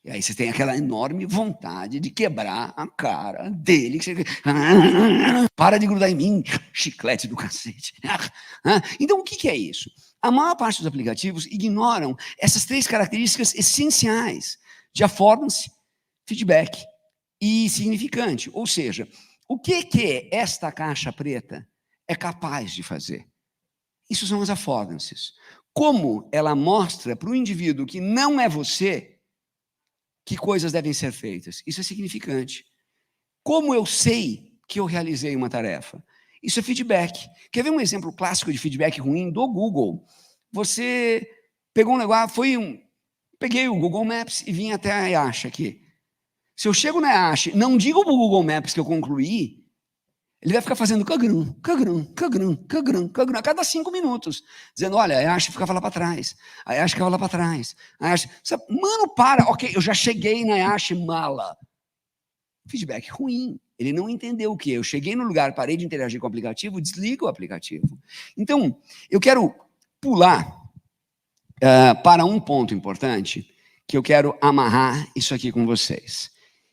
E aí você tem aquela enorme vontade de quebrar a cara dele. Que você... Para de grudar em mim, chiclete do cacete. Então, o que é isso? A maior parte dos aplicativos ignoram essas 3 características essenciais de affordance, feedback e significante. Ou seja, o que esta caixa preta é capaz de fazer? Isso são as affordances. Como ela mostra para o indivíduo que não é você que coisas devem ser feitas. Isso é significante. Como eu sei que eu realizei uma tarefa? Isso é feedback. Quer ver um exemplo clássico de feedback ruim do Google? Você pegou um negócio, peguei o Google Maps e vim até a Ayashi aqui. Se eu chego na Ayashi, não digo para o Google Maps que eu concluí, ele vai ficar fazendo cagrum, a cada 5 minutos, dizendo, olha, a Ayashi ficava lá para trás, a Ayashi ficava lá para trás. Mano, para, ok, eu já cheguei na Ayashi, mala. Feedback ruim, ele não entendeu o quê? Eu cheguei no lugar, parei de interagir com o aplicativo, desligo o aplicativo. Então, eu quero pular para um ponto importante, que eu quero amarrar isso aqui com vocês.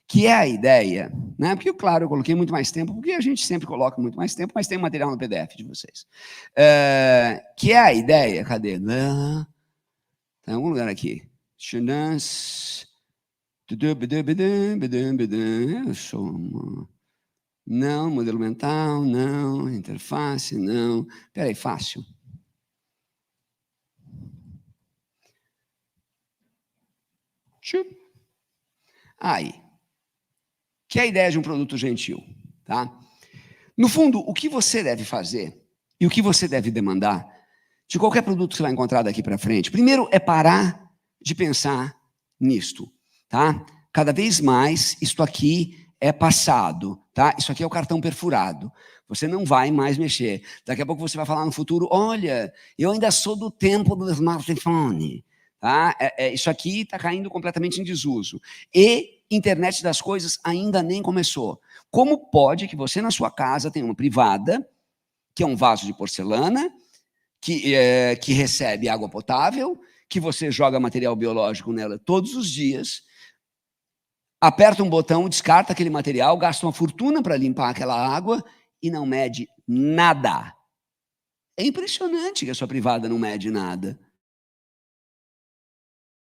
Que é a ideia, né? Porque, claro, eu coloquei muito mais tempo, porque a gente sempre coloca muito mais tempo, mas tem material no PDF de vocês. Que é a ideia, cadê? Tem algum lugar aqui. Eu sou uma... Não, modelo mental, não, interface, não. Espera aí, fácil. Aí. Que é a ideia de um produto gentil, tá? No fundo, o que você deve fazer e o que você deve demandar de qualquer produto que você vai encontrar daqui para frente, primeiro é parar de pensar nisto, tá? Cada vez mais, isto aqui é passado, tá? Isso aqui é o cartão perfurado. Você não vai mais mexer. Daqui a pouco você vai falar no futuro, olha, eu ainda sou do tempo do smartphone, tá? Isso aqui está caindo completamente em desuso. E internet das coisas ainda nem começou. Como pode que você, na sua casa, tenha uma privada, que é um vaso de porcelana, que recebe água potável, que você joga material biológico nela todos os dias, aperta um botão, descarta aquele material, gasta uma fortuna para limpar aquela água e não mede nada. É impressionante que a sua privada não mede nada.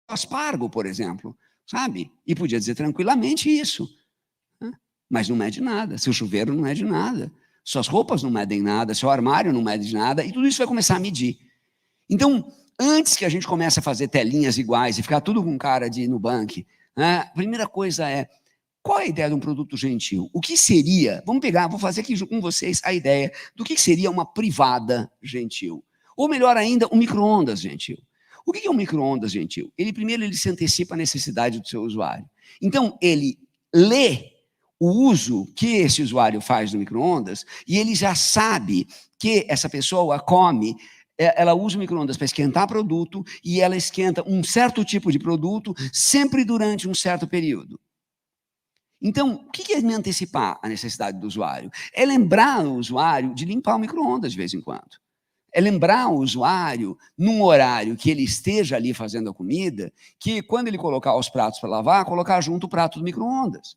Aspargo, por exemplo, sabe? E podia dizer tranquilamente isso. Mas não mede nada. Seu chuveiro não mede nada. Suas roupas não medem nada. Seu armário não mede nada. E tudo isso vai começar a medir. Então, antes que a gente comece a fazer telinhas iguais e ficar tudo com cara de Nubank, a primeira coisa é, qual é a ideia de um produto gentil? O que seria, vou fazer aqui com vocês a ideia do que seria uma privada gentil. Ou melhor ainda, um micro-ondas gentil. O que é um micro-ondas gentil? Primeiro, ele se antecipa à necessidade do seu usuário. Então, ele lê o uso que esse usuário faz do micro-ondas e ele já sabe que essa pessoa come, ela usa o micro-ondas para esquentar produto e ela esquenta um certo tipo de produto sempre durante um certo período. Então, o que é me antecipar à necessidade do usuário? É lembrar o usuário de limpar o micro-ondas de vez em quando. É lembrar o usuário, num horário que ele esteja ali fazendo a comida, que quando ele colocar os pratos para lavar, colocar junto o prato do micro-ondas.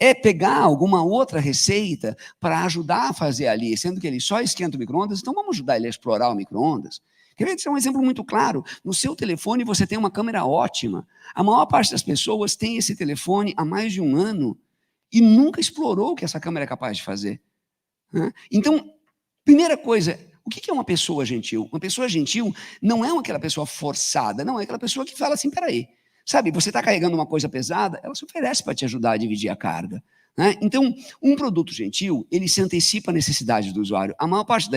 É pegar alguma outra receita para ajudar a fazer ali, sendo que ele só esquenta o micro-ondas, então vamos ajudar ele a explorar o micro-ondas. Quer ver? Isso é um exemplo muito claro. No seu telefone você tem uma câmera ótima. A maior parte das pessoas tem esse telefone há mais de um ano e nunca explorou o que essa câmera é capaz de fazer. Então, primeira coisa, o que é uma pessoa gentil? Uma pessoa gentil não é aquela pessoa forçada, não, é aquela pessoa que fala assim, peraí, sabe, você está carregando uma coisa pesada, ela se oferece para te ajudar a dividir a carga. Então, um produto gentil, ele se antecipa à necessidade do usuário. A maior parte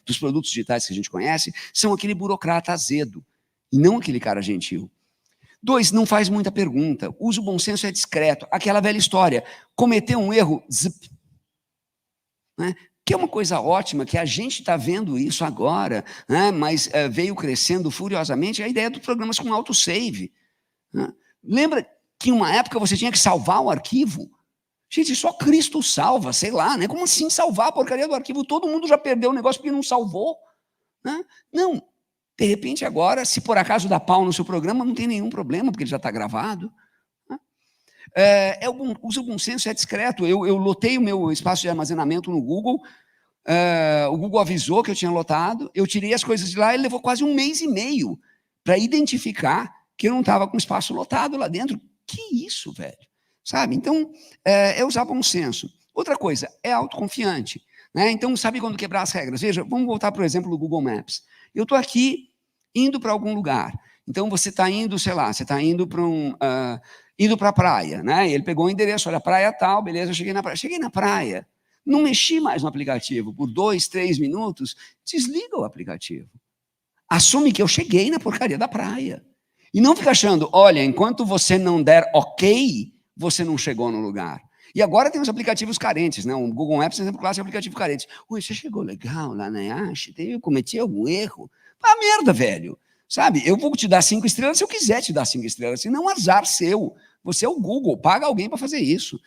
dos produtos digitais que a gente conhece são aquele burocrata azedo, e não aquele cara gentil. 2, não faz muita pergunta. Usa o bom senso, é discreto. Aquela velha história, cometeu um erro, zip. Que é uma coisa ótima, que a gente está vendo isso agora, mas veio crescendo furiosamente a ideia dos programas com autosave. Lembra que em uma época você tinha que salvar o arquivo? Gente, só Cristo salva, sei lá, né? Como assim salvar a porcaria do arquivo? Todo mundo já perdeu o negócio porque não salvou. Não, de repente agora, se por acaso dá pau no seu programa, não tem nenhum problema, porque ele já está gravado. Usa o bom senso, é discreto. Eu lotei o meu espaço de armazenamento no Google, o Google avisou que eu tinha lotado, eu tirei as coisas de lá e levou quase 1 mês e meio para identificar que eu não estava com espaço lotado lá dentro. Que isso, velho? Sabe? Então, é usar bom senso. Outra coisa, é autoconfiante. Então, sabe quando quebrar as regras? Veja, vamos voltar para o exemplo do Google Maps. Eu estou aqui indo para algum lugar. Então, você está indo, sei lá, você está indo para indo para a praia, Ele pegou o endereço, olha, praia tal, beleza, eu cheguei na praia. Cheguei na praia, não mexi mais no aplicativo por 2, 3 minutos, desliga o aplicativo. Assume que eu cheguei na porcaria da praia. E não fica achando, olha, enquanto você não der ok, você não chegou no lugar. E agora tem os aplicativos carentes, O Google Maps, por exemplo, clássico aplicativo carente. Ui, você chegou legal lá na Yashi, eu cometi algum erro? Ah, merda, velho. Sabe, eu vou te dar 5 estrelas se eu quiser te dar 5 estrelas, senão azar seu. Você é o Google, paga alguém para fazer isso.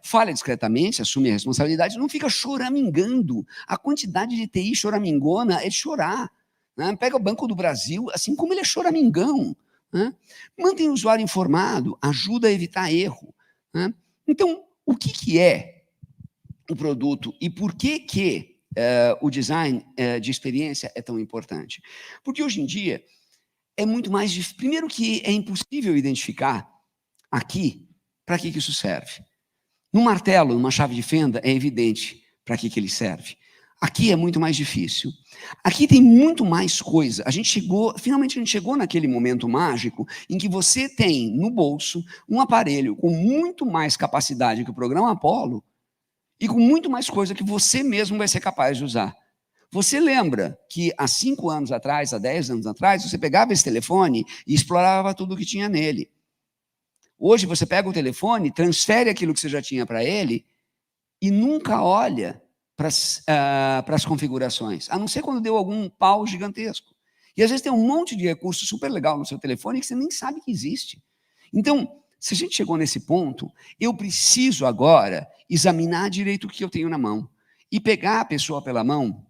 Fale discretamente, assume a responsabilidade, não fica choramingando. A quantidade de TI choramingona é de chorar. Pega o Banco do Brasil, assim como ele é choramingão. Mantém o usuário informado, ajuda a evitar erro. Então, o que é o produto e por que o design de experiência é tão importante? Porque hoje em dia é muito mais difícil. Primeiro que é impossível identificar aqui para que isso serve. Num martelo, numa chave de fenda, é evidente para que ele serve. Aqui é muito mais difícil. Aqui tem muito mais coisa. Finalmente a gente chegou naquele momento mágico em que você tem no bolso um aparelho com muito mais capacidade que o programa Apollo e com muito mais coisa que você mesmo vai ser capaz de usar. Você lembra que há 5 anos atrás, há 10 anos atrás, você pegava esse telefone e explorava tudo o que tinha nele. Hoje você pega o telefone, transfere aquilo que você já tinha para ele e nunca olha para as configurações, a não ser quando deu algum pau gigantesco. E às vezes tem um monte de recurso super legal no seu telefone que você nem sabe que existe. Então, se a gente chegou nesse ponto, eu preciso agora examinar direito o que eu tenho na mão e pegar a pessoa pela mão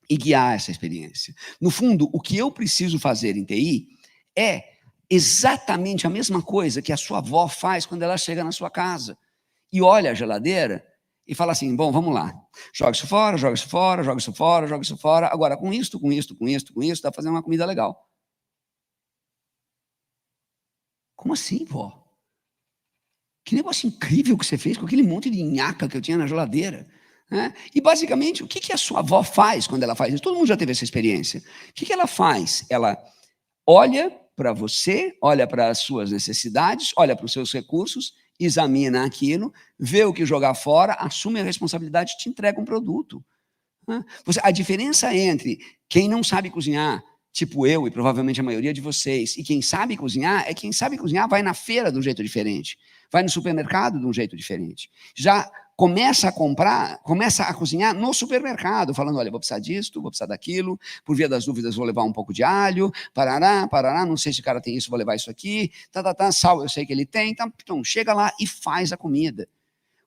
e guiar essa experiência. No fundo, o que eu preciso fazer em TI é exatamente a mesma coisa que a sua avó faz quando ela chega na sua casa e olha a geladeira e fala assim, bom, vamos lá, joga isso fora, joga isso fora, joga isso fora, joga isso fora, agora com isto, dá para fazer uma comida legal. Como assim, vó? Que negócio incrível que você fez com aquele monte de nhaca que eu tinha na geladeira. E, basicamente, o que a sua avó faz quando ela faz isso? Todo mundo já teve essa experiência. O que ela faz? Ela olha para você, olha para as suas necessidades, olha para os seus recursos, examina aquilo, vê o que jogar fora, assume a responsabilidade e te entrega um produto. A diferença entre quem não sabe cozinhar, tipo eu e provavelmente a maioria de vocês, e quem sabe cozinhar, quem sabe cozinhar vai na feira de um jeito diferente, vai no supermercado de um jeito diferente. Já começa a comprar, começa a cozinhar no supermercado, falando, olha, vou precisar disso, vou precisar daquilo, por via das dúvidas vou levar um pouco de alho, parará, não sei se o cara tem isso, vou levar isso aqui, sal eu sei que ele tem, então chega lá e faz a comida.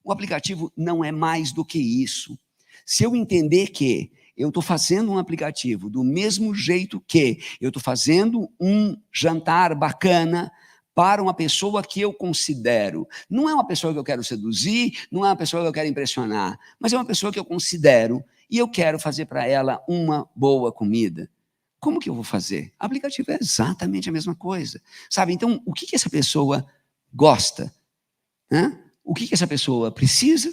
O aplicativo não é mais do que isso. Se eu entender que eu estou fazendo um aplicativo do mesmo jeito que eu estou fazendo um jantar bacana para uma pessoa que eu considero, não é uma pessoa que eu quero seduzir, não é uma pessoa que eu quero impressionar, mas é uma pessoa que eu considero e eu quero fazer para ela uma boa comida. Como que eu vou fazer? O aplicativo é exatamente a mesma coisa, sabe? Então, o que essa pessoa gosta? O que essa pessoa precisa?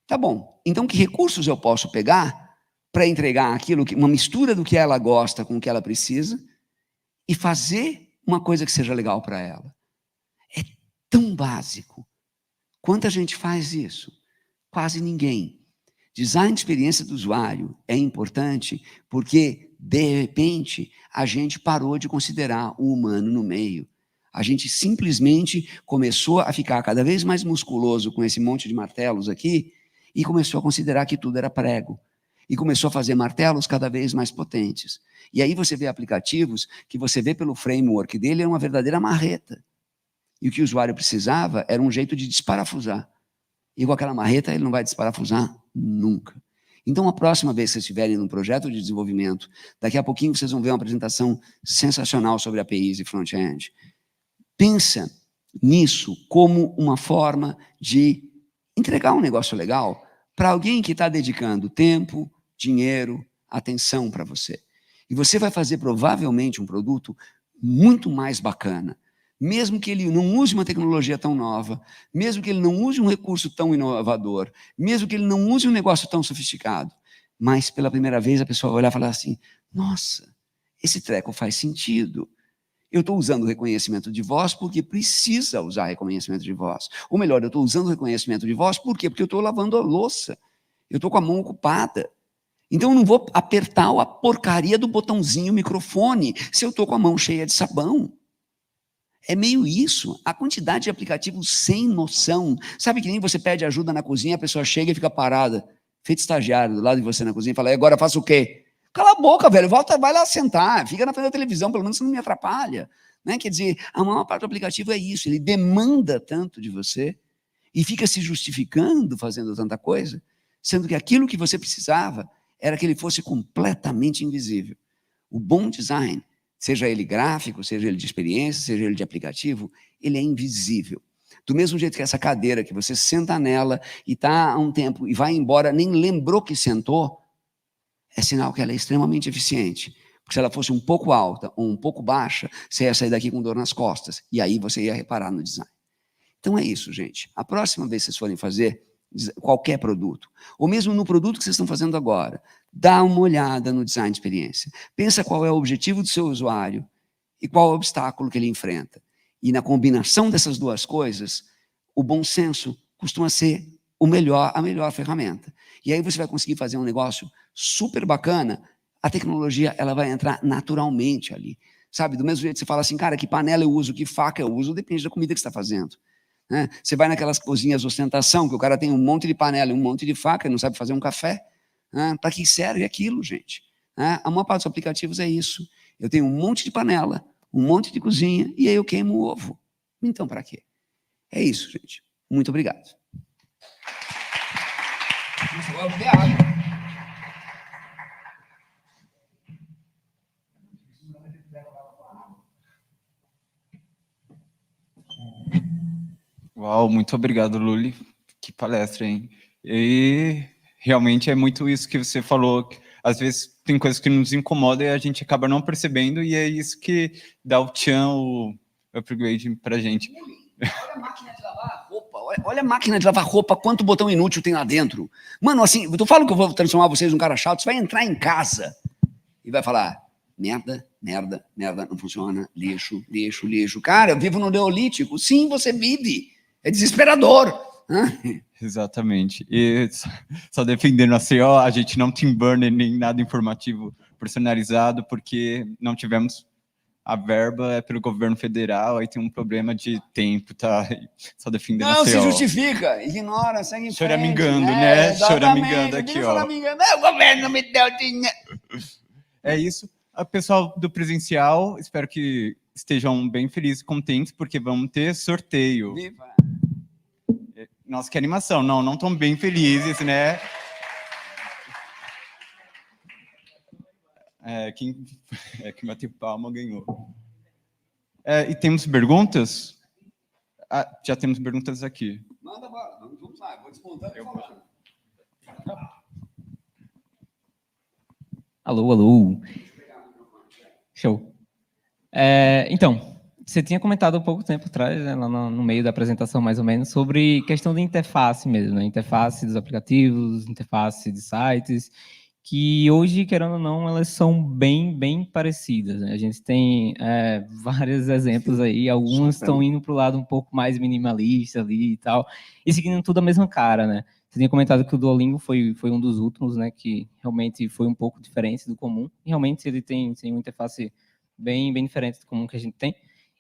Tá bom, então que recursos eu posso pegar para entregar aquilo, uma mistura do que ela gosta com o que ela precisa e fazer uma coisa que seja legal para ela? É tão básico. Quanta gente faz isso? Quase ninguém. Design de experiência do usuário é importante porque, de repente, a gente parou de considerar o humano no meio. A gente simplesmente começou a ficar cada vez mais musculoso com esse monte de martelos aqui e começou a considerar que tudo era prego. E começou a fazer martelos cada vez mais potentes. E aí você vê aplicativos que você vê pelo framework dele, é uma verdadeira marreta. E o que o usuário precisava era um jeito de desparafusar. E com aquela marreta ele não vai desparafusar nunca. Então, a próxima vez que vocês estiverem num projeto de desenvolvimento, daqui a pouquinho vocês vão ver uma apresentação sensacional sobre APIs e front-end. Pensa nisso como uma forma de entregar um negócio legal para alguém que está dedicando tempo, dinheiro, atenção para você. E você vai fazer provavelmente um produto muito mais bacana, mesmo que ele não use uma tecnologia tão nova, mesmo que ele não use um recurso tão inovador, mesmo que ele não use um negócio tão sofisticado, mas pela primeira vez a pessoa vai olhar e falar assim, nossa, esse treco faz sentido. Eu estou usando reconhecimento de voz porque precisa usar reconhecimento de voz. Ou melhor, eu estou usando reconhecimento de voz por quê? Porque eu estou lavando a louça. Eu estou com a mão ocupada. Então eu não vou apertar a porcaria do botãozinho microfone se eu estou com a mão cheia de sabão. É meio isso. A quantidade de aplicativos sem noção. Sabe que nem você pede ajuda na cozinha, a pessoa chega e fica parada, feito estagiário do lado de você na cozinha e fala, e agora faço o quê? Cala a boca, velho, volta, vai lá sentar, fica na frente da televisão, pelo menos você não me atrapalha. Né? Quer dizer, a maior parte do aplicativo é isso, ele demanda tanto de você e fica se justificando fazendo tanta coisa, sendo que aquilo que você precisava era que ele fosse completamente invisível. O bom design, seja ele gráfico, seja ele de experiência, seja ele de aplicativo, ele é invisível. Do mesmo jeito que essa cadeira, que você senta nela e está há um tempo e vai embora, nem lembrou que sentou, é sinal que ela é extremamente eficiente. Porque se ela fosse um pouco alta ou um pouco baixa, você ia sair daqui com dor nas costas. E aí você ia reparar no design. Então é isso, gente. A próxima vez que vocês forem fazer qualquer produto, ou mesmo no produto que vocês estão fazendo agora, dá uma olhada no design de experiência. Pensa qual é o objetivo do seu usuário e qual é o obstáculo que ele enfrenta. E na combinação dessas duas coisas, o bom senso costuma ser a melhor ferramenta. E aí você vai conseguir fazer um negócio super bacana, a tecnologia ela vai entrar naturalmente ali. Sabe, do mesmo jeito que você fala assim, cara, que panela eu uso, que faca eu uso, depende da comida que você está fazendo. Né? Você vai naquelas cozinhas de ostentação, que o cara tem um monte de panela e um monte de faca e não sabe fazer um café. Né? Para que serve aquilo, gente? Né? A maior parte dos aplicativos é isso. Eu tenho um monte de panela, um monte de cozinha, e aí eu queimo o ovo. Então, para quê? É isso, gente. Muito obrigado. Agora eu vou beber água. Uau, muito obrigado, Luli. Que palestra, hein? E realmente é muito isso que você falou. Que às vezes tem coisas que nos incomodam e a gente acaba não percebendo, e é isso que dá o tchan, o upgrade pra gente. Olha a máquina de lavar roupa. Olha a máquina de lavar roupa, quanto botão inútil tem lá dentro. Mano, assim, eu falo que eu vou transformar vocês num cara chato, você vai entrar em casa e vai falar, merda, merda, merda, não funciona, lixo, lixo, lixo. Cara, eu vivo no Neolítico. Sim, você vive. É desesperador. Exatamente. E só defendendo assim, ó, a gente não tem burner nem nada informativo personalizado, porque não tivemos a verba é pelo governo federal, aí tem um problema de tempo, tá? Só defendendo Não, se ó. justifica, ignora, segue em frente. Choramingando, né? Choramingando Exatamente, aqui, ó. choramingando. O governo me deu dinheiro. É isso. O pessoal do presencial, espero que estejam bem felizes e contentes, porque vamos ter sorteio. Viva. Nossa, que animação. Não estão bem felizes, né? Quem bateu palma ganhou. E temos perguntas? Já temos perguntas aqui. Manda bora, vamos lá, vou desmontar e falar. Alô. Show. Então, você tinha comentado há pouco tempo atrás, né, lá no meio da apresentação, mais ou menos, sobre questão de interface mesmo, né? Interface dos aplicativos, interface de sites, que hoje, querendo ou não, elas são bem parecidas, né? A gente tem vários exemplos aí, alguns estão indo para o lado um pouco mais minimalista ali e tal, e seguindo tudo a mesma cara, né? Você tinha comentado que o Duolingo foi um dos últimos, né, que realmente foi um pouco diferente do comum, e realmente ele tem uma interface bem diferente do comum que a gente tem.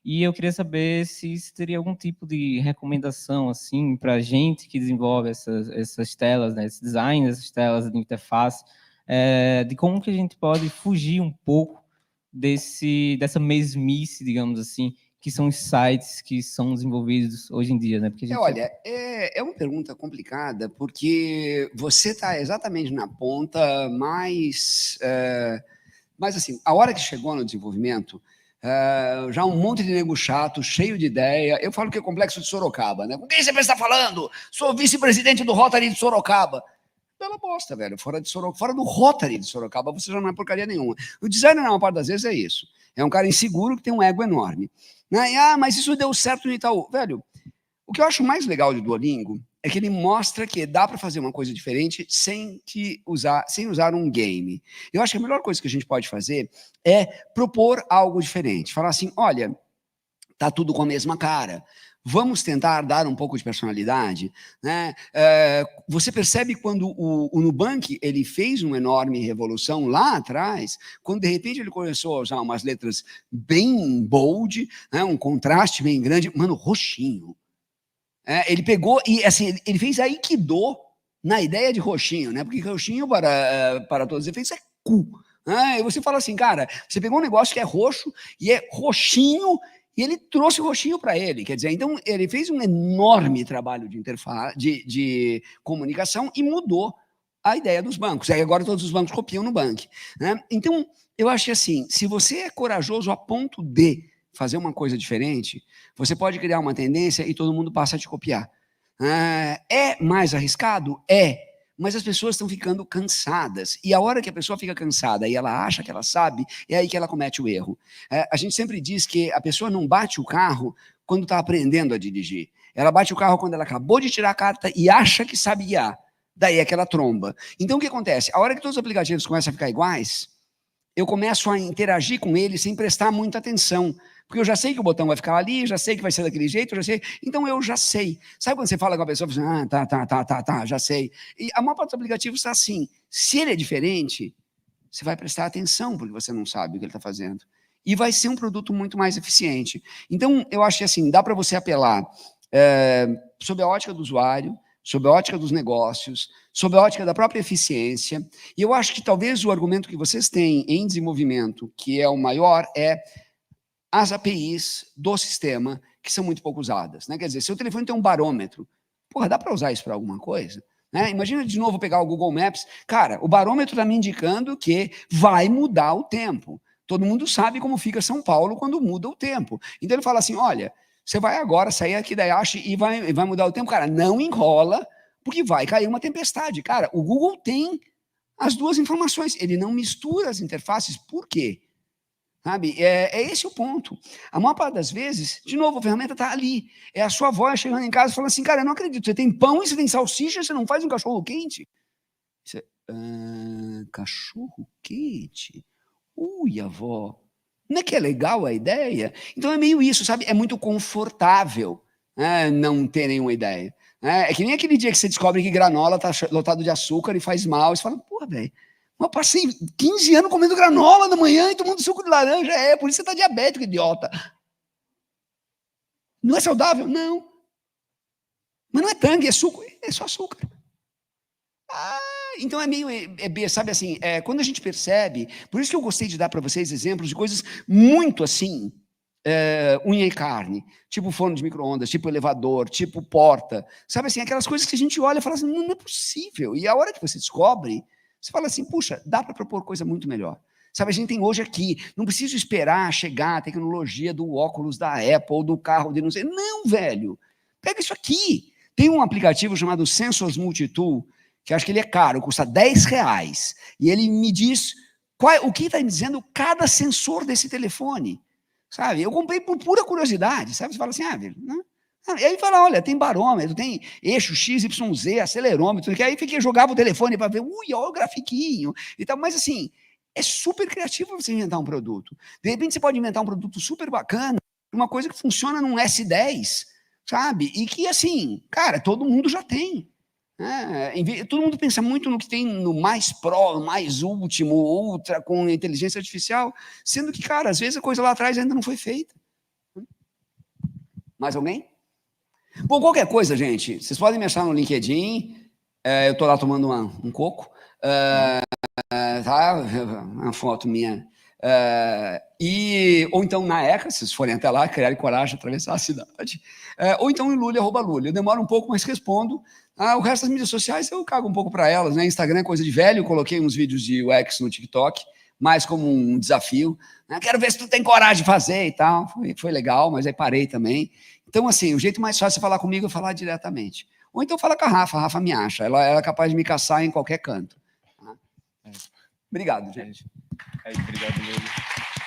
E eu queria saber se teria algum tipo de recomendação assim para a gente que desenvolve essas telas, né, esse design dessas telas de interface, de como que a gente pode fugir um pouco dessa mesmice, digamos assim, que são os sites que são desenvolvidos hoje em dia, né? Porque olha, é uma pergunta complicada, porque você está exatamente na ponta mais assim, a hora que chegou no desenvolvimento, já um monte de nego chato, cheio de ideia. Eu falo que é complexo de Sorocaba, né? Com quem você está falando? Sou vice-presidente do Rotary de Sorocaba. Bela bosta, velho. Fora do Rotary de Sorocaba, você já não é porcaria nenhuma. O designer, na maior parte das vezes, é isso. É um cara inseguro que tem um ego enorme. Né? Mas isso deu certo no Itaú. Velho, o que eu acho mais legal de Duolingo é que ele mostra que dá para fazer uma coisa diferente sem usar um game. Eu acho que a melhor coisa que a gente pode fazer é propor algo diferente. Falar assim, olha, tá tudo com a mesma cara. Vamos tentar dar um pouco de personalidade, né? Você percebe quando o Nubank ele fez uma enorme revolução lá atrás, quando de repente ele começou a usar umas letras bem bold, né? Um contraste bem grande, mano, roxinho. Ele pegou e assim ele fez aikido na ideia de roxinho, né? Porque roxinho para todos os efeitos é cu. E você fala assim, cara, você pegou um negócio que é roxo e é roxinho. E ele trouxe o roxinho para ele, quer dizer, então ele fez um enorme trabalho de interface, de comunicação e mudou a ideia dos bancos. Aí agora todos os bancos copiam no Nubank, né? Então, eu acho que assim, se você é corajoso a ponto de fazer uma coisa diferente, você pode criar uma tendência e todo mundo passa a te copiar. É mais arriscado? É. Mas as pessoas estão ficando cansadas. E a hora que a pessoa fica cansada e ela acha que ela sabe, é aí que ela comete o erro. A gente sempre diz que a pessoa não bate o carro quando está aprendendo a dirigir. Ela bate o carro quando ela acabou de tirar a carta e acha que sabe guiar. Daí é que ela tromba. Então o que acontece? A hora que todos os aplicativos começam a ficar iguais, eu começo a interagir com eles sem prestar muita atenção. Porque eu já sei que o botão vai ficar ali, já sei que vai ser daquele jeito, já sei. Então eu já sei. Sabe quando você fala com a pessoa, você fala, tá, já sei. E a maior parte dos aplicativos está assim. Se ele é diferente, você vai prestar atenção, porque você não sabe o que ele está fazendo. E vai ser um produto muito mais eficiente. Então, eu acho que assim, dá para você apelar sob a ótica do usuário, sob a ótica dos negócios, sob a ótica da própria eficiência. E eu acho que talvez o argumento que vocês têm em desenvolvimento, que é o maior, é as APIs do sistema, que são muito pouco usadas. Né? Quer dizer, se o telefone tem um barômetro, porra, dá para usar isso para alguma coisa? Né? Imagina de novo pegar o Google Maps. Cara, o barômetro está me indicando que vai mudar o tempo. Todo mundo sabe como fica São Paulo quando muda o tempo. Então ele fala assim, olha, você vai agora sair aqui da Yashi e vai mudar o tempo. Cara, não enrola, porque vai cair uma tempestade. Cara, o Google tem as duas informações. Ele não mistura as interfaces. Por quê? Sabe? É esse o ponto. A maior parte das vezes, de novo, a ferramenta está ali. É a sua avó chegando em casa e falando assim, cara, eu não acredito, você tem pão e você tem salsicha, você não faz um cachorro quente? Você, cachorro quente? Ui, avó, não é que é legal a ideia? Então é meio isso, sabe? É muito confortável não ter nenhuma ideia. É que nem aquele dia que você descobre que granola está lotado de açúcar e faz mal, e você fala, porra, velho, Eu passei 15 anos comendo granola da manhã e tomando suco de laranja. Por isso você está diabético, idiota. Não é saudável? Não. Mas não é tangue, é suco, é só açúcar. Então é meio, sabe assim, quando a gente percebe, por isso que eu gostei de dar para vocês exemplos de coisas muito assim, unha e carne, tipo forno de micro-ondas, tipo elevador, tipo porta, sabe assim, aquelas coisas que a gente olha e fala assim, não é possível. E a hora que você descobre, você fala assim, puxa, dá para propor coisa muito melhor. Sabe, a gente tem hoje aqui, não preciso esperar chegar a tecnologia do óculos da Apple, do carro de não sei, não, velho, pega isso aqui. Tem um aplicativo chamado Sensors Multitool, que acho que ele é caro, custa R$10, e ele me diz o que está me dizendo cada sensor desse telefone, sabe? Eu comprei por pura curiosidade, sabe? Você fala assim, velho, né? E aí fala, olha, tem barômetro, tem eixo XYZ, acelerômetro, que aí jogava o telefone para ver, olha o grafiquinho e tal, mas assim, é super criativo você inventar um produto. De repente você pode inventar um produto super bacana, uma coisa que funciona num S10, sabe? E que assim, cara, todo mundo já tem. Todo mundo pensa muito no que tem no mais pro, no mais último, ultra, com inteligência artificial, sendo que, cara, às vezes a coisa lá atrás ainda não foi feita. Mais alguém? Bom, qualquer coisa, gente, vocês podem me achar no LinkedIn, eu estou lá tomando um coco, tá? Uma foto minha. Ou então na ECA, se vocês forem até lá, criarem coragem de atravessar a cidade, ou então em Lully, @Lully. Eu demoro um pouco, mas respondo. O resto das mídias sociais eu cago um pouco para elas, né? Instagram é coisa de velho, coloquei uns vídeos de UX no TikTok, mais como um desafio. Quero ver se tu tem coragem de fazer e tal. Foi legal, mas aí parei também. Então, assim, o jeito mais fácil de falar comigo é falar diretamente. Ou então fala com a Rafa me acha. Ela é capaz de me caçar em qualquer canto. Obrigado, gente. Obrigado, Lully.